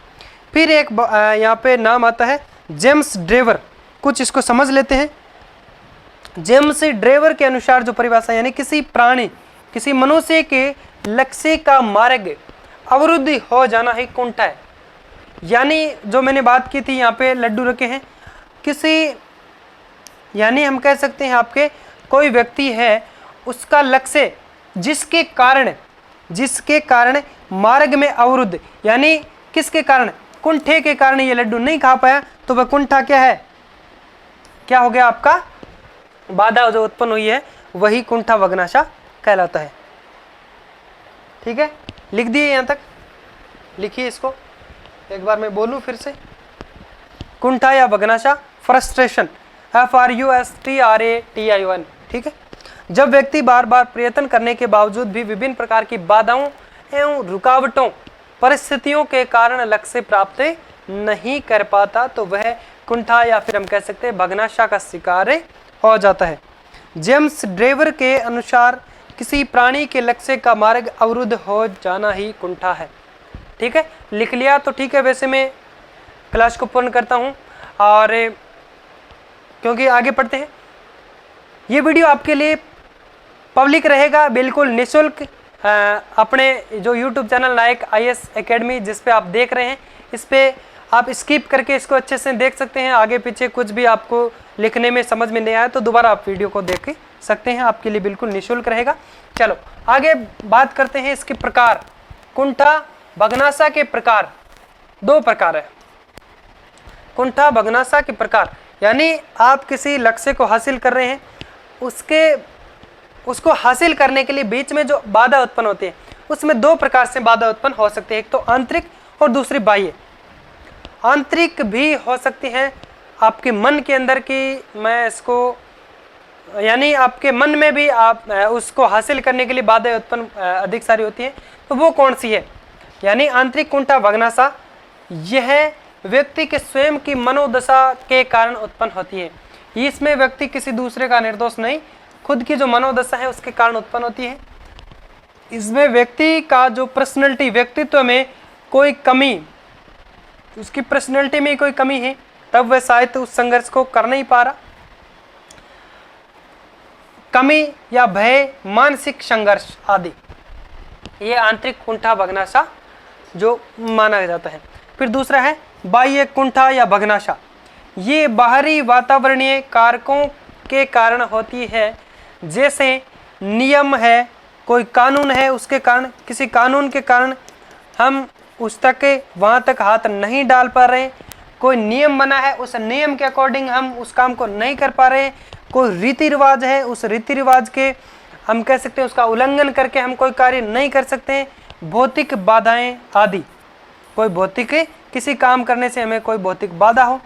फिर एक यहाँ पे नाम आता है जेम्स ड्रेवर, कुछ इसको समझ लेते हैं। जेम्स ड्रेवर के अनुसार जो परिभाषा, यानी किसी प्राणी, किसी मनुष्य के लक्ष्य का मार्ग अवरुद्ध हो जाना ही कुंठा है। यानी जो मैंने बात की थी, यहाँ पे लड्डू रखे हैं, किसी, यानी हम कह सकते हैं आपके कोई व्यक्ति है, उसका लक्ष्य जिसके कारण मार्ग में अवरुद्ध, यानी किसके कारण, कुंठे के कारण ये लड्डू नहीं खा पाया, तो वह कुंठा क्या है, क्या हो गया आपका, बाधा जो उत्पन्न हुई है वही कुंठा भग्नाशा कहलाता है। ठीक है, लिख दिए, यहाँ तक लिखिए इसको, एक बार मैं बोलूं फिर से। कुंठा या भग्नाशा, फ्रस्ट्रेशन, FRUSTRATION, ठीक है। जब व्यक्ति बार बार प्रयत्न करने के बावजूद भी विभिन्न प्रकार की बाधाओं एवं रुकावटों, परिस्थितियों के कारण लक्ष्य प्राप्त नहीं कर पाता, तो वह कुंठा या फिर हम कह सकते हैं भग्नाशा का शिकार हो जाता है। जेम्स ड्रेवर के अनुसार किसी प्राणी के लक्ष्य का मार्ग अवरुद्ध हो जाना ही कुंठा है। ठीक है, लिख लिया तो ठीक है। वैसे मैं क्लास को पूर्ण करता हूँ, और क्योंकि आगे पढ़ते हैं। ये वीडियो आपके लिए पब्लिक रहेगा, बिल्कुल निःशुल्क। अपने जो YouTube चैनल नायक IAS एकेडमी जिस पे आप देख रहे हैं, इस पे आप स्किप करके इसको अच्छे से देख सकते हैं। आगे पीछे कुछ भी आपको लिखने में समझ में नहीं आया तो दोबारा आप वीडियो को देख सकते हैं, आपके लिए बिल्कुल निःशुल्क रहेगा। चलो आगे बात करते हैं इसके प्रकार। कुंठा भग्नाशा के प्रकार, दो प्रकार है। कुंठा भग्नाशा के प्रकार, यानी आप किसी लक्ष्य को हासिल कर रहे हैं, उसको हासिल करने के लिए बीच में जो बाधा उत्पन्न होती है, उसमें दो प्रकार से बाधा उत्पन्न हो सकती है। एक तो आंतरिक और दूसरी बाह्य। आंतरिक भी हो सकती हैं आपके मन के अंदर की, मैं इसको यानी आपके मन में भी आप उसको हासिल करने के लिए बाधाएं उत्पन्न अधिक सारी होती हैं। तो वो कौन सी है? यानी आंतरिक कुंठा भग्नाशा यह व्यक्ति के स्वयं की मनोदशा के कारण उत्पन्न होती है। इसमें व्यक्ति किसी दूसरे का निर्दोष नहीं, खुद की जो मनोदशा है उसके कारण उत्पन्न होती है। इसमें व्यक्ति का जो पर्सनैलिटी, व्यक्तित्व में कोई कमी, उसकी पर्सनैलिटी में कोई कमी है, तब वह शायद उस संघर्ष को कर नहीं पा रहा। कमी या भय, मानसिक संघर्ष आदि, ये आंतरिक कुंठा भग्नाशा जो माना जाता है। फिर दूसरा है बाह्य कुंठा या भग्नाशा। ये बाहरी वातावरणीय कारकों के कारण होती है, जैसे नियम है, कोई कानून है, उसके कारण, किसी कानून के कारण हम उस तक वहाँ तक हाथ नहीं डाल पा रहे, कोई नियम बना है उस नियम के अकॉर्डिंग हम उस काम को नहीं कर पा रहे, कोई रीति रिवाज है उस रीति रिवाज के हम कह सकते हैं उसका उल्लंघन करके हम कोई कार्य नहीं कर सकते, भौतिक बाधाएं आदि, कोई भौतिक किसी काम करने से हमें कोई भौतिक बाधा हो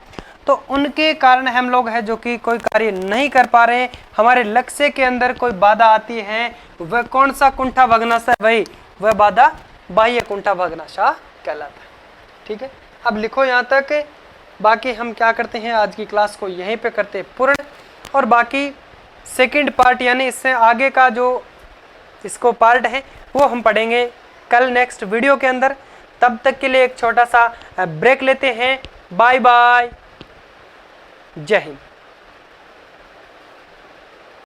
तो उनके कारण हम लोग हैं जो कि कोई कार्य नहीं कर पा रहे, हमारे लक्ष्य के अंदर कोई बाधा आती है, वह कौन सा कुंठा भग्नाशा है? वह बाधा बाह्य कुंठा भग्नाशा कहलाता है। ठीक है, अब लिखो यहाँ तक। बाकी हम क्या करते हैं, आज की क्लास को यहीं पे करते हैं पूर्ण, और बाकी सेकंड पार्ट यानी इससे आगे का जो इसको पार्ट है वो हम पढ़ेंगे कल नेक्स्ट वीडियो के अंदर। तब तक के लिए एक छोटा सा ब्रेक लेते हैं। बाय बाय, जय हिंद।